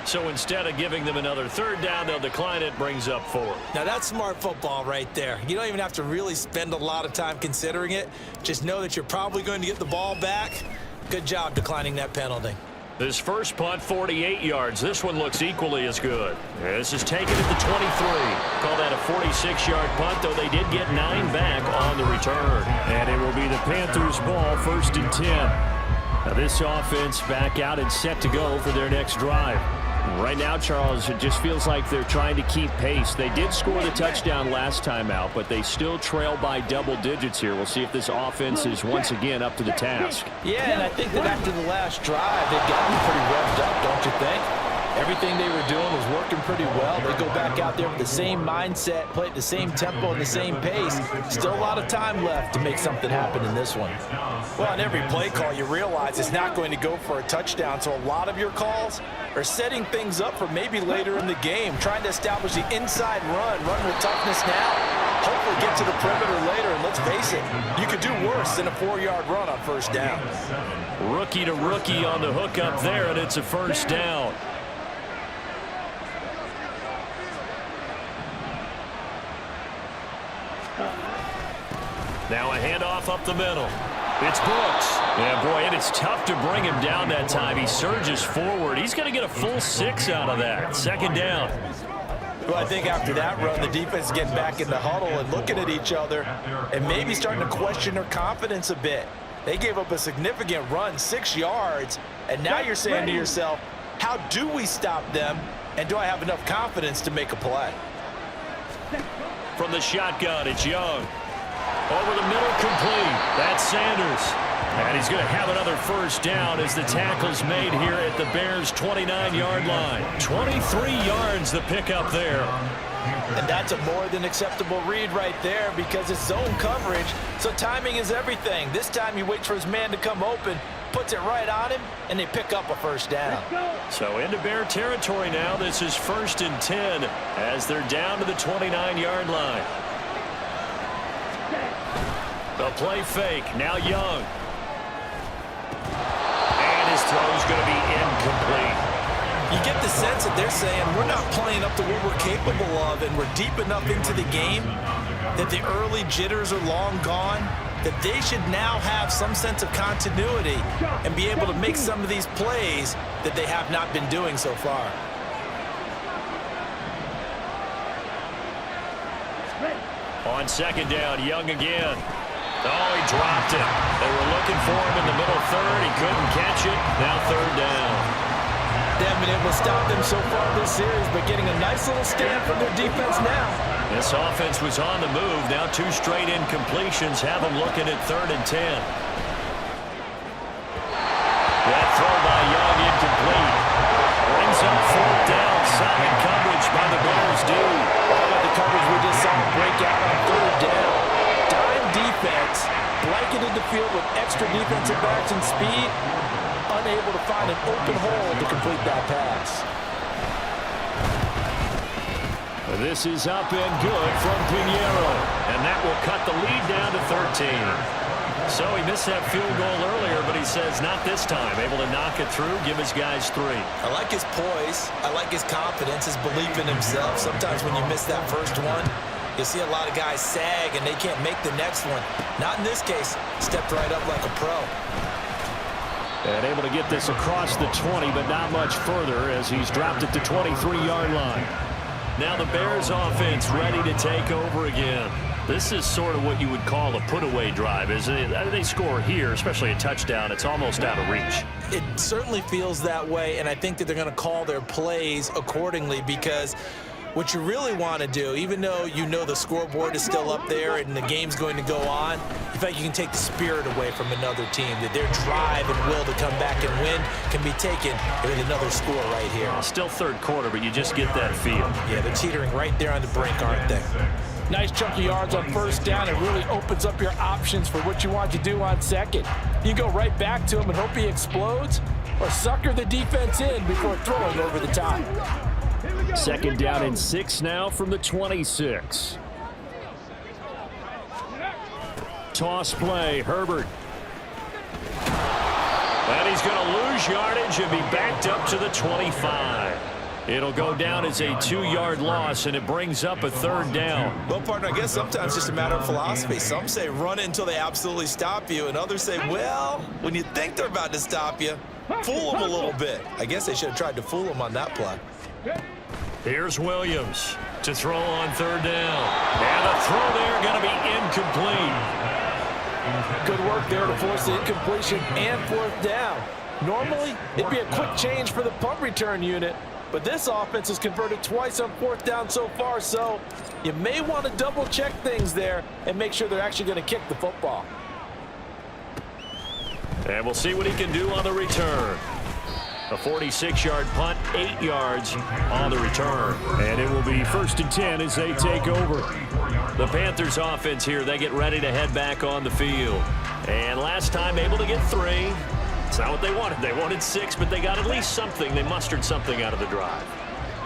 So instead of giving them another 3rd down, they'll decline it, brings up 4. Now that's smart football right there. You don't even have to really spend a lot of time considering it. Just know that you're probably going to get the ball back. Good job declining that penalty. This first punt, 48 yards. This one looks equally as good. This is taken at the 23. Call that a 46-yard punt, though they did get 9 back on the return. And it will be the Panthers' ball, 1st and 10. Now this offense back out and set to go for their next drive. Right now, Charles, it just feels like they're trying to keep pace. They did score the touchdown last time out, but they still trail by double digits here. We'll see if this offense is once again up to the task. Yeah, and I think that after the last drive, they've gotten pretty revved up, don't you think? Everything they were doing was working pretty well. They go back out there with the same mindset, play at the same tempo and the same pace. Still a lot of time left to make something happen in this one. Well, on every play call, you realize it's not going to go for a touchdown, so a lot of your calls are setting things up for maybe later in the game, trying to establish the inside run with toughness now, hopefully get to the perimeter later, and let's face it, you could do worse than a 4-yard run on 1st down. Rookie to rookie on the hook up there, and it's a 1st down. Now a handoff up the middle. It's Brooks. Yeah, boy, it is tough to bring him down that time. He surges forward. He's going to get a full 6 out of that. 2nd down. Well, I think after that run, the defense is getting back in the huddle and looking at each other and maybe starting to question their confidence a bit. They gave up a significant run, 6 yards, and now you're saying to yourself, how do we stop them, and do I have enough confidence to make a play? From the shotgun, it's Young. Over the middle, complete. That's Sanders. And he's going to have another 1st down as the tackle's made here at the Bears' 29-yard line. 23 yards the pickup there. And that's a more than acceptable read right there because it's zone coverage, so timing is everything. This time he waits for his man to come open, puts it right on him, and they pick up a 1st down. So into Bear territory now. This is 1st and 10 as they're down to the 29-yard line. The play fake. Now Young. And his throw's going to be incomplete. You get the sense that they're saying we're not playing up to what we're capable of, and we're deep enough into the game that the early jitters are long gone, that they should now have some sense of continuity and be able to make some of these plays that they have not been doing so far. On 2nd down, Young again. Oh, he dropped it. They were looking for him in the middle 3rd. He couldn't catch it. Now 3rd down. They haven't been able to stop them so far this series, but getting a nice little stand from their defense now. This offense was on the move. Now 2 straight incompletions have them looking at 3rd and 10. That throw by Young incomplete. Brings up 4th down. Solid coverage by the Bears do. The coverage we just saw break out on 3rd down. Dime defense, blanketed the field with extra defensive backs and speed, unable to find an open hole to complete that pass. This is up and good from Pinheiro, and that will cut the lead down to 13. So he missed that field goal earlier, but he says not this time. Able to knock it through, give his guys 3. I like his poise. I like his confidence, his belief in himself. Sometimes when you miss that first one, you see a lot of guys sag and they can't make the next one. Not in this case. Stepped right up like a pro. And able to get this across the 20, but not much further as he's dropped at the 23-yard line. Now the Bears offense ready to take over again. This is sort of what you would call a put-away drive, isn't it? They score here, especially a touchdown. It's almost out of reach. It certainly feels that way, and I think that they're going to call their plays accordingly because What you really want to do, even though you know the scoreboard is still up there and the game's going to go on, you feel like you can take the spirit away from another team, that their drive and will to come back and win can be taken with another score right here. Still third quarter, but you just get that feel. Yeah, they're teetering right there on the brink, aren't they? Nice chunk of yards on first down. It really opens up your options for what you want to do on second. You go right back to him and hope he explodes, or sucker the defense in before throwing over the top. Second down and 6 now from the 26. Toss play, Herbert. And he's going to lose yardage and be backed up to the 25. It'll go down as a 2-yard loss, and it brings up a third down. Well, partner, I guess sometimes it's just a matter of philosophy. Some say run it until they absolutely stop you, and others say, well, when you think they're about to stop you, fool them a little bit. I guess they should have tried to fool them on that play. Here's Williams to throw on third down. And the throw there going to be incomplete. Good work there to force the incompletion and fourth down. Normally, it'd be a quick change for the punt return unit, but this offense has converted twice on fourth down so far, so you may want to double-check things there and make sure they're actually going to kick the football. And we'll see what he can do on the return. A 46-yard punt, 8 yards on the return. And it will be 1st and 10 as they take over. The Panthers offense here, they get ready to head back on the field. And last time able to get 3. It's not what they wanted. They wanted 6, but they got at least something. They mustered something out of the drive.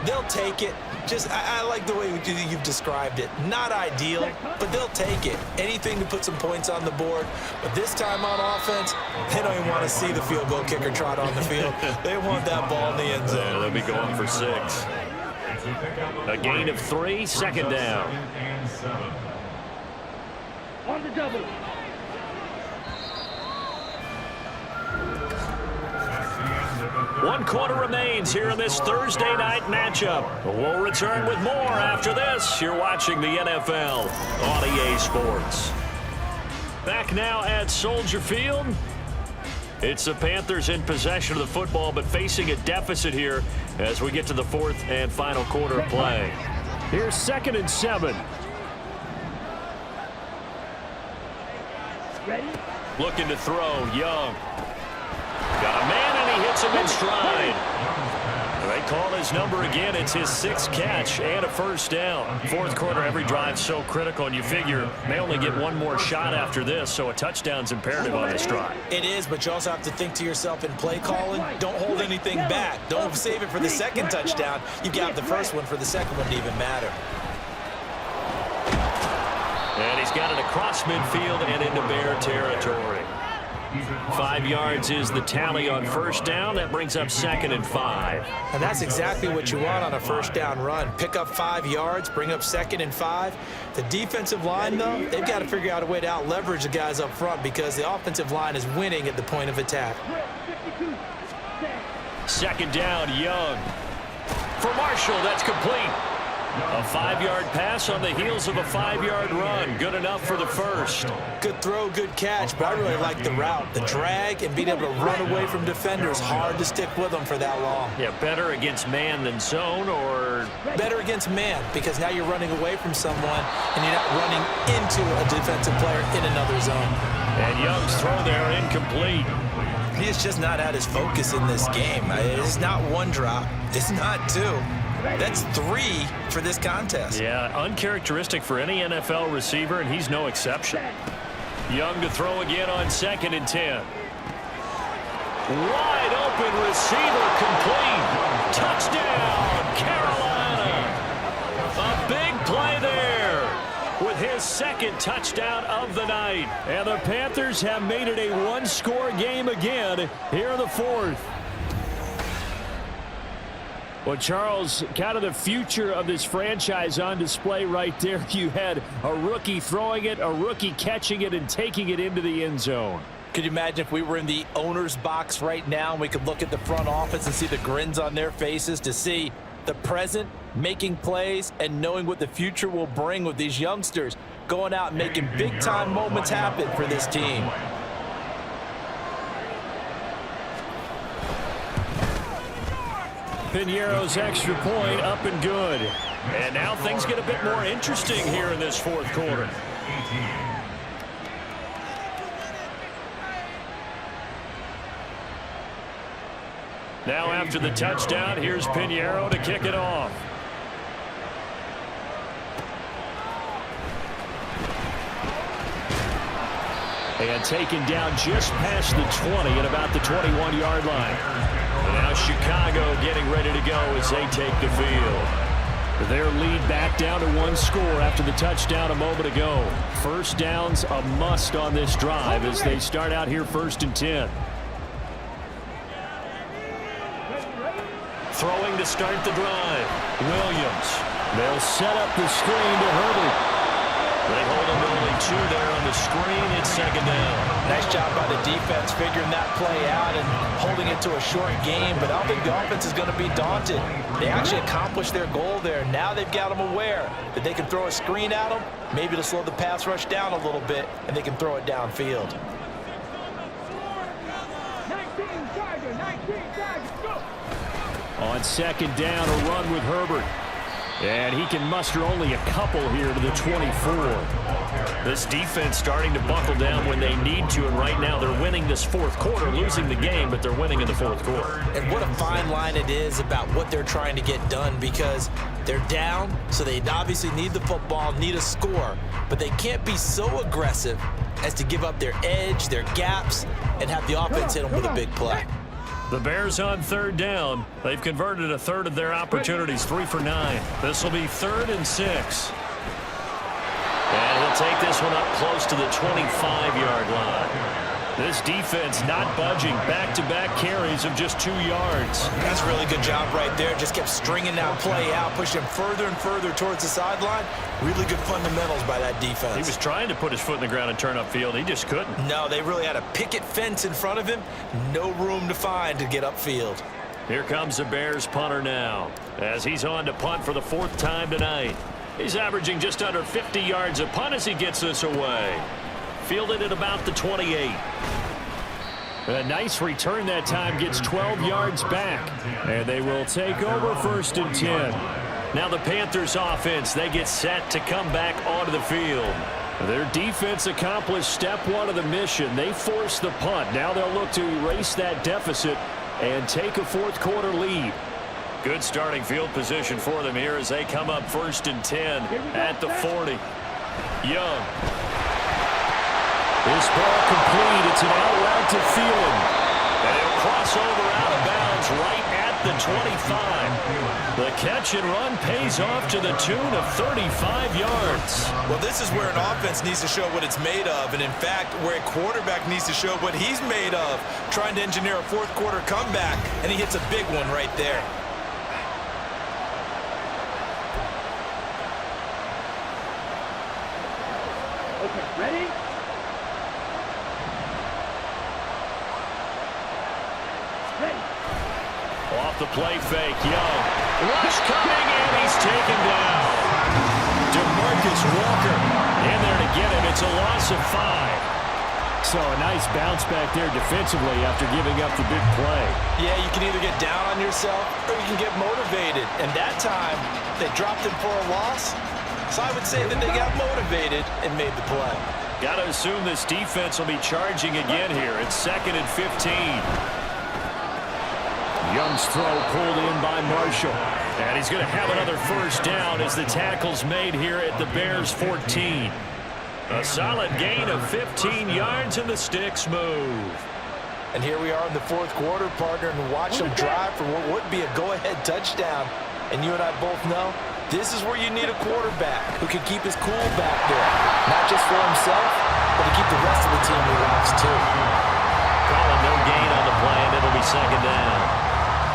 They'll take it. Just, I like the way you've described it. Not ideal, but they'll take it. Anything to put some points on the board. But this time on offense, they don't even want to see the field goal kicker trot on the field. They want that ball in the end zone. Yeah, they'll be going for 6. A gain of 3, second down. On the double. One quarter remains here in this Thursday night matchup. We'll return with more after this. You're watching the NFL on EA Sports. Back now at Soldier Field. It's the Panthers in possession of the football, but facing a deficit here as we get to the 4th and final quarter of play. Here's 2nd and 7. Ready? Looking to throw, Young. Got a man, and he hits him in stride. They call his number again. It's his 6th catch and a first down. 4th quarter, every drive so critical, and you figure may only get one more shot after this, so a touchdown's imperative on this drive. It is, but you also have to think to yourself in play calling, don't hold anything back. Don't save it for the 2nd touchdown. You got the first one for the 2nd one to even matter. And he's got it across midfield and into Bear territory. 5 yards is the tally on first down. That brings up 2nd and 5. And that's exactly what you want on a first down run. Pick up 5 yards, bring up 2nd and 5. The defensive line, though, they've got to figure out a way to out-leverage the guys up front because the offensive line is winning at the point of attack. 2nd down, Young. For Marshall, that's complete. A 5-yard pass on the heels of a 5-yard run. Good enough for the first. Good throw, good catch, but I really like the route. The drag and being able to run away from defenders, hard to stick with them for that long. Yeah, better against man than zone, or? Better against man, because now you're running away from someone and you're not running into a defensive player in another zone. And Young's throw there incomplete. He's just not at his focus in this game. It's not 1 drop. It's not 2. That's 3 for this contest. Yeah, uncharacteristic for any NFL receiver, and he's no exception. Young to throw again on 2nd and 10. Wide open receiver complete. Touchdown, Carolina. A big play there with his 2nd touchdown of the night. And the Panthers have made it a 1-score game again here in the 4th. Well, Charles, kind of the future of this franchise on display right there. You had a rookie throwing it, a rookie catching it, and taking it into the end zone. Could you imagine if we were in the owner's box right now and we could look at the front office and see the grins on their faces, to see the present making plays and knowing what the future will bring with these youngsters going out and making big-time moments happen for this team. Piñeiro's extra point up and good. And now things get a bit more interesting here in this fourth quarter. Now after the touchdown, here's Pinheiro to kick it off. And taken down just past the 20 at about the 21-yard line. And now Chicago getting ready to go as they take the field. Their lead back down to one score after the touchdown a moment ago. First down's a must on this drive as they start out here 1st and 10. Throwing to start the drive. Williams. They'll set up the screen to Herbert. They hold him to only 2 there on the screen. It's 2nd down. Nice job by the defense figuring that play out and holding it to a short game, but I don't think the offense is going to be daunted. They actually accomplished their goal there. Now they've got them aware that they can throw a screen at them, maybe to slow the pass rush down a little bit, and they can throw it downfield. 19 Tigers, go! On 2nd down, a run with Herbert. And he can muster only a couple here to the 24. This defense starting to buckle down when they need to, and right now they're winning this fourth quarter, losing the game, but they're winning in the fourth quarter. And what a fine line it is about what they're trying to get done, because they're down, so they obviously need the football, need a score, but they can't be so aggressive as to give up their edge, their gaps, and have the offense hit them with a big play. The Bears on 3rd down. They've converted a third of their opportunities, 3 for 9. This will be 3rd and 6. And he'll take this one up close to the 25-yard line. This defense not budging. Back-to-back carries of just 2 yards. That's a really good job right there. Just kept stringing that play out, pushing him further and further towards the sideline. Really good fundamentals by that defense. He was trying to put his foot in the ground and turn upfield. He just couldn't. No, they really had a picket fence in front of him. No room to find to get upfield. Here comes the Bears punter now as he's on to punt for the 4th time tonight. He's averaging just under 50 yards a punt as he gets this away. Fielded at about the 28. A nice return that time, gets 12 yards back. And they will take over 1st and 10. Now the Panthers offense, they get set to come back onto the field. Their defense accomplished step 1 of the mission. They forced the punt. Now they'll look to erase that deficit and take a fourth quarter lead. Good starting field position for them here as they come up 1st and 10 at the 40. Young. This ball complete. It's an out route to Thielen. And he'll cross over out of bounds right at the 25. The catch and run pays off to the tune of 35 yards. Well, this is where an offense needs to show what it's made of. And in fact, where a quarterback needs to show what he's made of. Trying to engineer a fourth quarter comeback. And he hits a big one right there. Okay, ready? Off the play fake, Young. Rush coming, and he's taken down. DeMarcus Walker in there to get him. It's a loss of 5. So a nice bounce back there defensively after giving up the big play. Yeah, you can either get down on yourself or you can get motivated. And that time, they dropped him for a loss. So I would say that they got motivated and made the play. Got to assume this defense will be charging again here. It's 2nd and 15. Young's throw pulled in by Marshall. And he's going to have another first down as the tackle's made here at the Bears 14. A solid gain of 15 yards and the sticks move. And here we are in the fourth quarter, partner, and watch them drive for what would be a go-ahead touchdown. And you and I both know this is where you need a quarterback who can keep his cool back there. Not just for himself, but to keep the rest of the team relaxed too. Calling no gain on the play, and it'll be 2nd down.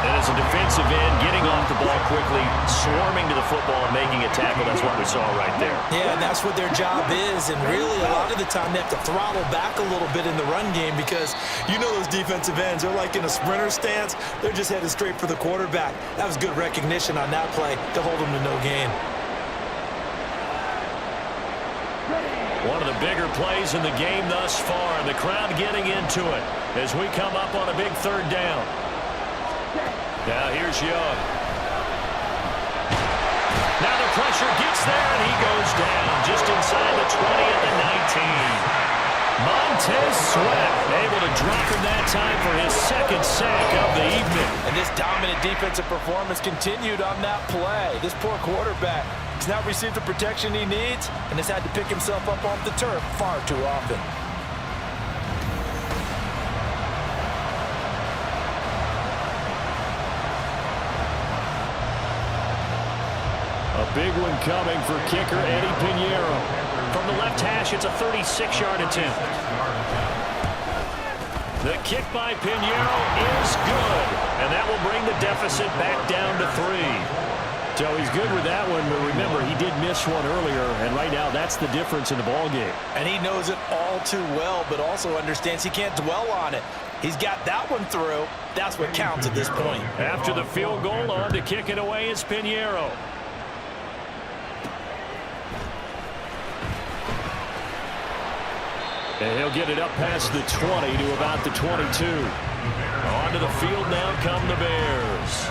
And as a defensive end, getting off the ball quickly, swarming to the football and making a tackle, that's what we saw right there. Yeah, and that's what their job is. And really, a lot of the time, they have to throttle back a little bit in the run game because you know those defensive ends, they're like in a sprinter stance. They're just headed straight for the quarterback. That was good recognition on that play to hold them to no gain. One of the bigger plays in the game thus far, and the crowd getting into it as we come up on a big 3rd down. Now here's Young. Now the pressure, gets there, and he goes down just inside the 20 at the 19. Montez Sweat able to drop him that time for his second sack of the evening. And this dominant defensive performance continued on that play. This poor quarterback has not received the protection he needs and has had to pick himself up off the turf far too often. A big one coming for kicker Eddie Pinheiro. From the left hash, it's a 36-yard attempt. The kick by Pinheiro is good, and that will bring the deficit back down to 3. So he's good with that one, but remember, he did miss one earlier, and right now that's the difference in the ballgame. And he knows it all too well, but also understands he can't dwell on it. He's got that one through. That's what counts at this point. After the field goal, on to kick it away is Pinheiro. And he'll get it up past the 20 to about the 22. Onto the field now come the Bears.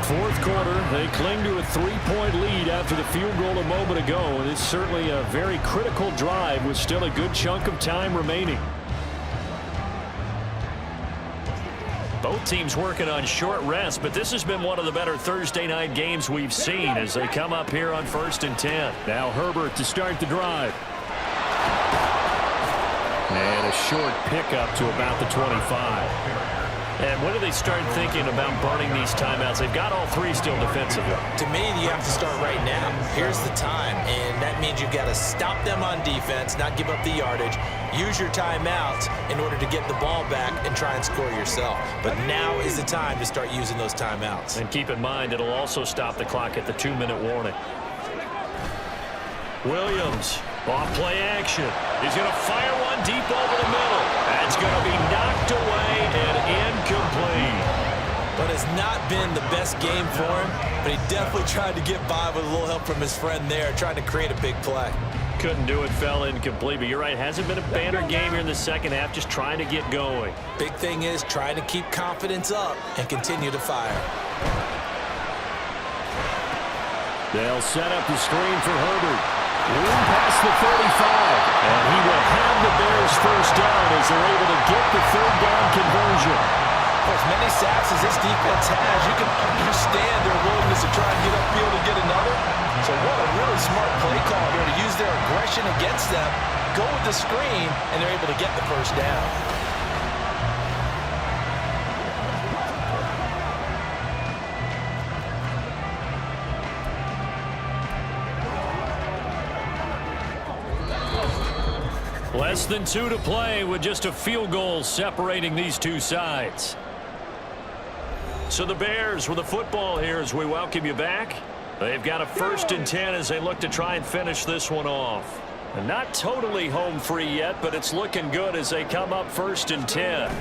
Fourth quarter, they cling to a 3-point lead after the field goal a moment ago. And it's certainly a very critical drive with still a good chunk of time remaining. Both teams working on short rest, but this has been one of the better Thursday night games we've seen as they come up here on 1st and 10. Now Herbert to start the drive. And a short pickup to about the 25. And when do they start thinking about burning these timeouts? They've got all 3 still defensively. To me, you have to start right now. Here's the time, and that means you've got to stop them on defense, not give up the yardage, use your timeouts in order to get the ball back and try and score yourself. But now is the time to start using those timeouts. And keep in mind, it'll also stop the clock at the 2-minute warning. Williams, off play action. He's going to fire one deep over the middle. That's going to be knocked away and incomplete. But it's not been the best game for him, but he definitely tried to get by with a little help from his friend there, trying to create a big play. Couldn't do it, fell incomplete, but you're right, hasn't been a banner game here in the second half, just trying to get going. Big thing is trying to keep confidence up and continue to fire. They'll set up the screen for Herbert. Room past the 35, and he will have the Bears first down as they're able to get the 3rd down conversion. For as many sacks as this defense has, you can understand their willingness to try and get upfield and get another. So what a really smart play call here to use their aggression against them, go with the screen, and they're able to get the first down. Less than 2 to play with just a field goal separating these two sides. So the Bears with the football here as we welcome you back. They've got a 1st and 10 as they look to try and finish this one off. And not totally home free yet, but it's looking good as they come up 1st and 10. A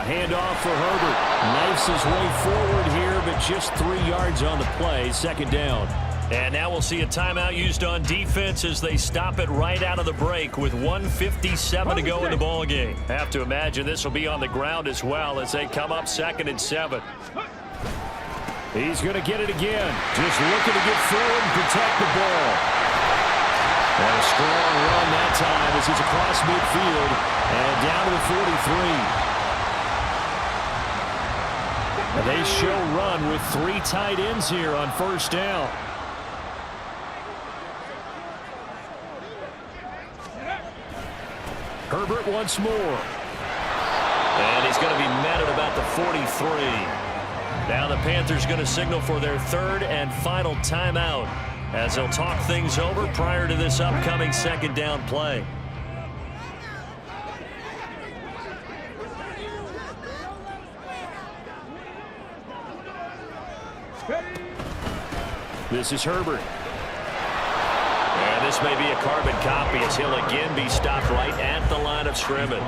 handoff for Herbert. Knifes his way forward here, but just 3 yards on the play. 2nd down. And now we'll see a timeout used on defense as they stop it right out of the break with 1:57 to go in the ball game. Have to imagine this will be on the ground as well as they come up 2nd and 7. He's going to get it again. Just looking to get forward and protect the ball. And a strong run that time as he's across midfield and down to the 43. And they show run with 3 tight ends here on 1st down. Herbert once more. And he's going to be met at about the 43. Now the Panthers going to signal for their 3rd and final timeout as they'll talk things over prior to this upcoming 2nd down play. This is Herbert. And this may be a carbon copy as he'll again be stopped right at the line of scrimmage.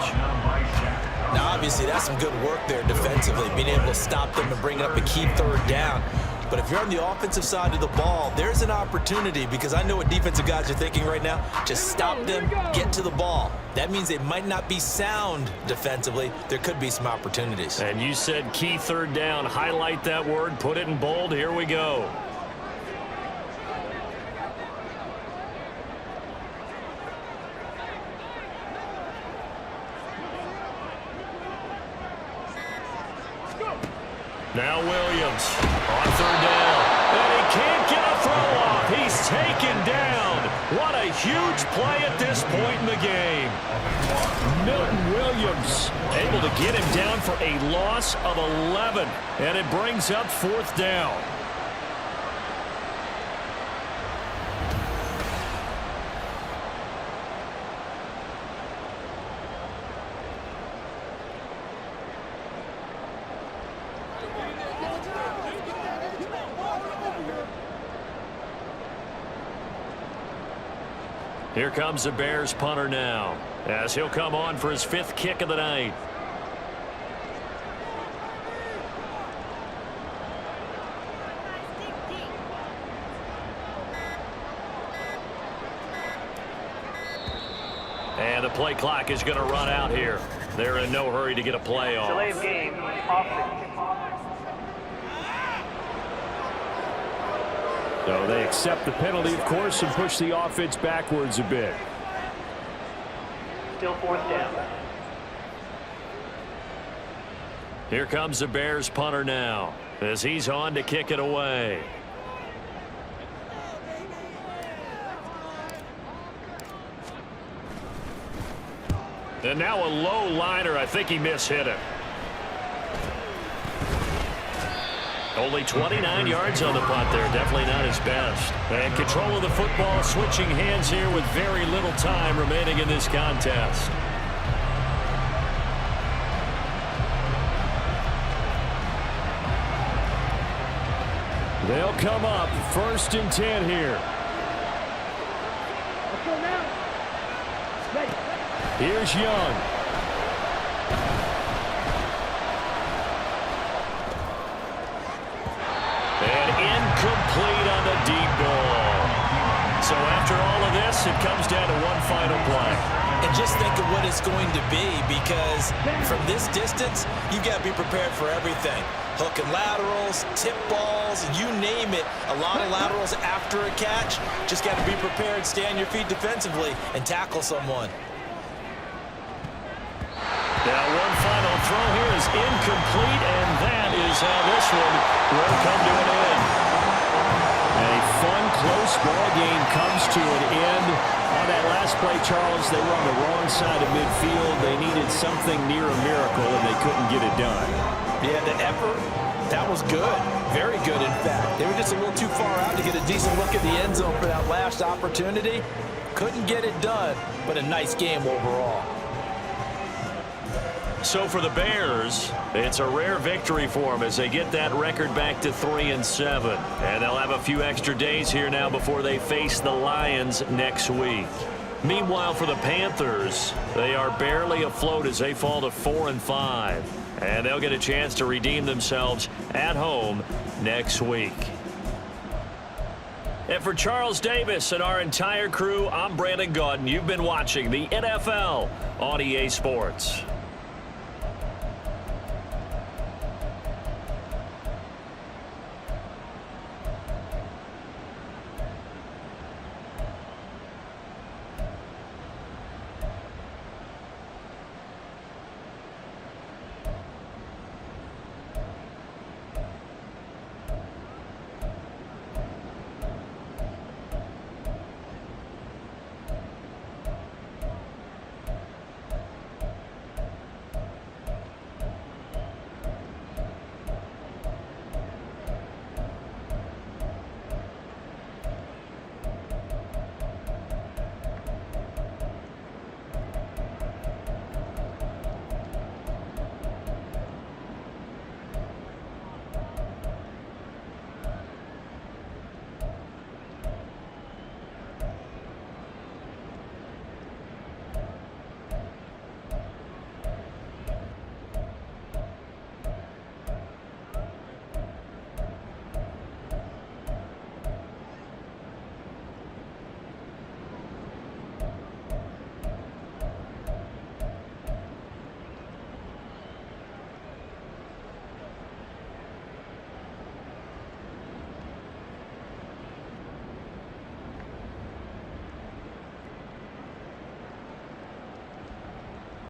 Now, obviously, that's some good work there defensively, being able to stop them and bring up a key 3rd down. But if you're on the offensive side of the ball, there's an opportunity because I know what defensive guys are thinking right now. Just stop them, get to the ball. That means they might not be sound defensively. There could be some opportunities. And you said key 3rd down. Highlight that word, put it in bold. Here we go. Now Williams on third down. And he can't get a throw off. He's taken down. What a huge play at this point in the game. Milton Williams able to get him down for a loss of 11. And it brings up fourth down. Here comes the Bears punter now, as he'll come on for his 5th kick of the night. And the play clock is going to run out here. They're in no hurry to get a play off. Delay of game. Offense. So they accept the penalty, of course, and push the offense backwards a bit. Still fourth down. Here comes the Bears punter now, as he's on to kick it away. And now a low liner. I think he mishit it. Only 29 yards on the punt there. Definitely not his best. And control of the football, switching hands here with very little time remaining in this contest. They'll come up 1st and 10 here. Let's go now. Ready. Here's Young. And incomplete on the deep ball. So after all of this, it comes down to one final play. And just think of what it's going to be, because from this distance, you've got to be prepared for everything. Hook and laterals, tip balls, you name it. A lot of laterals after a catch. Just got to be prepared, stay on your feet defensively, and tackle someone. Now one final throw here is incomplete, and that is how this one will come to an end. A fun, close ball game comes to an end. On that last play, Charles, they were on the wrong side of midfield. They needed something near a miracle, and they couldn't get it done. Yeah, the effort, that was good. Very good, in fact. They were just a little too far out to get a decent look at the end zone for that last opportunity. Couldn't get it done, but a nice game overall. So for the Bears, it's a rare victory for them as they get that record back to 3-7. And they'll have a few extra days here now before they face the Lions next week. Meanwhile, for the Panthers, they are barely afloat as they fall to 4-5. And they'll get a chance to redeem themselves at home next week. And for Charles Davis and our entire crew, I'm Brandon Gaudin. You've been watching the NFL on EA Sports.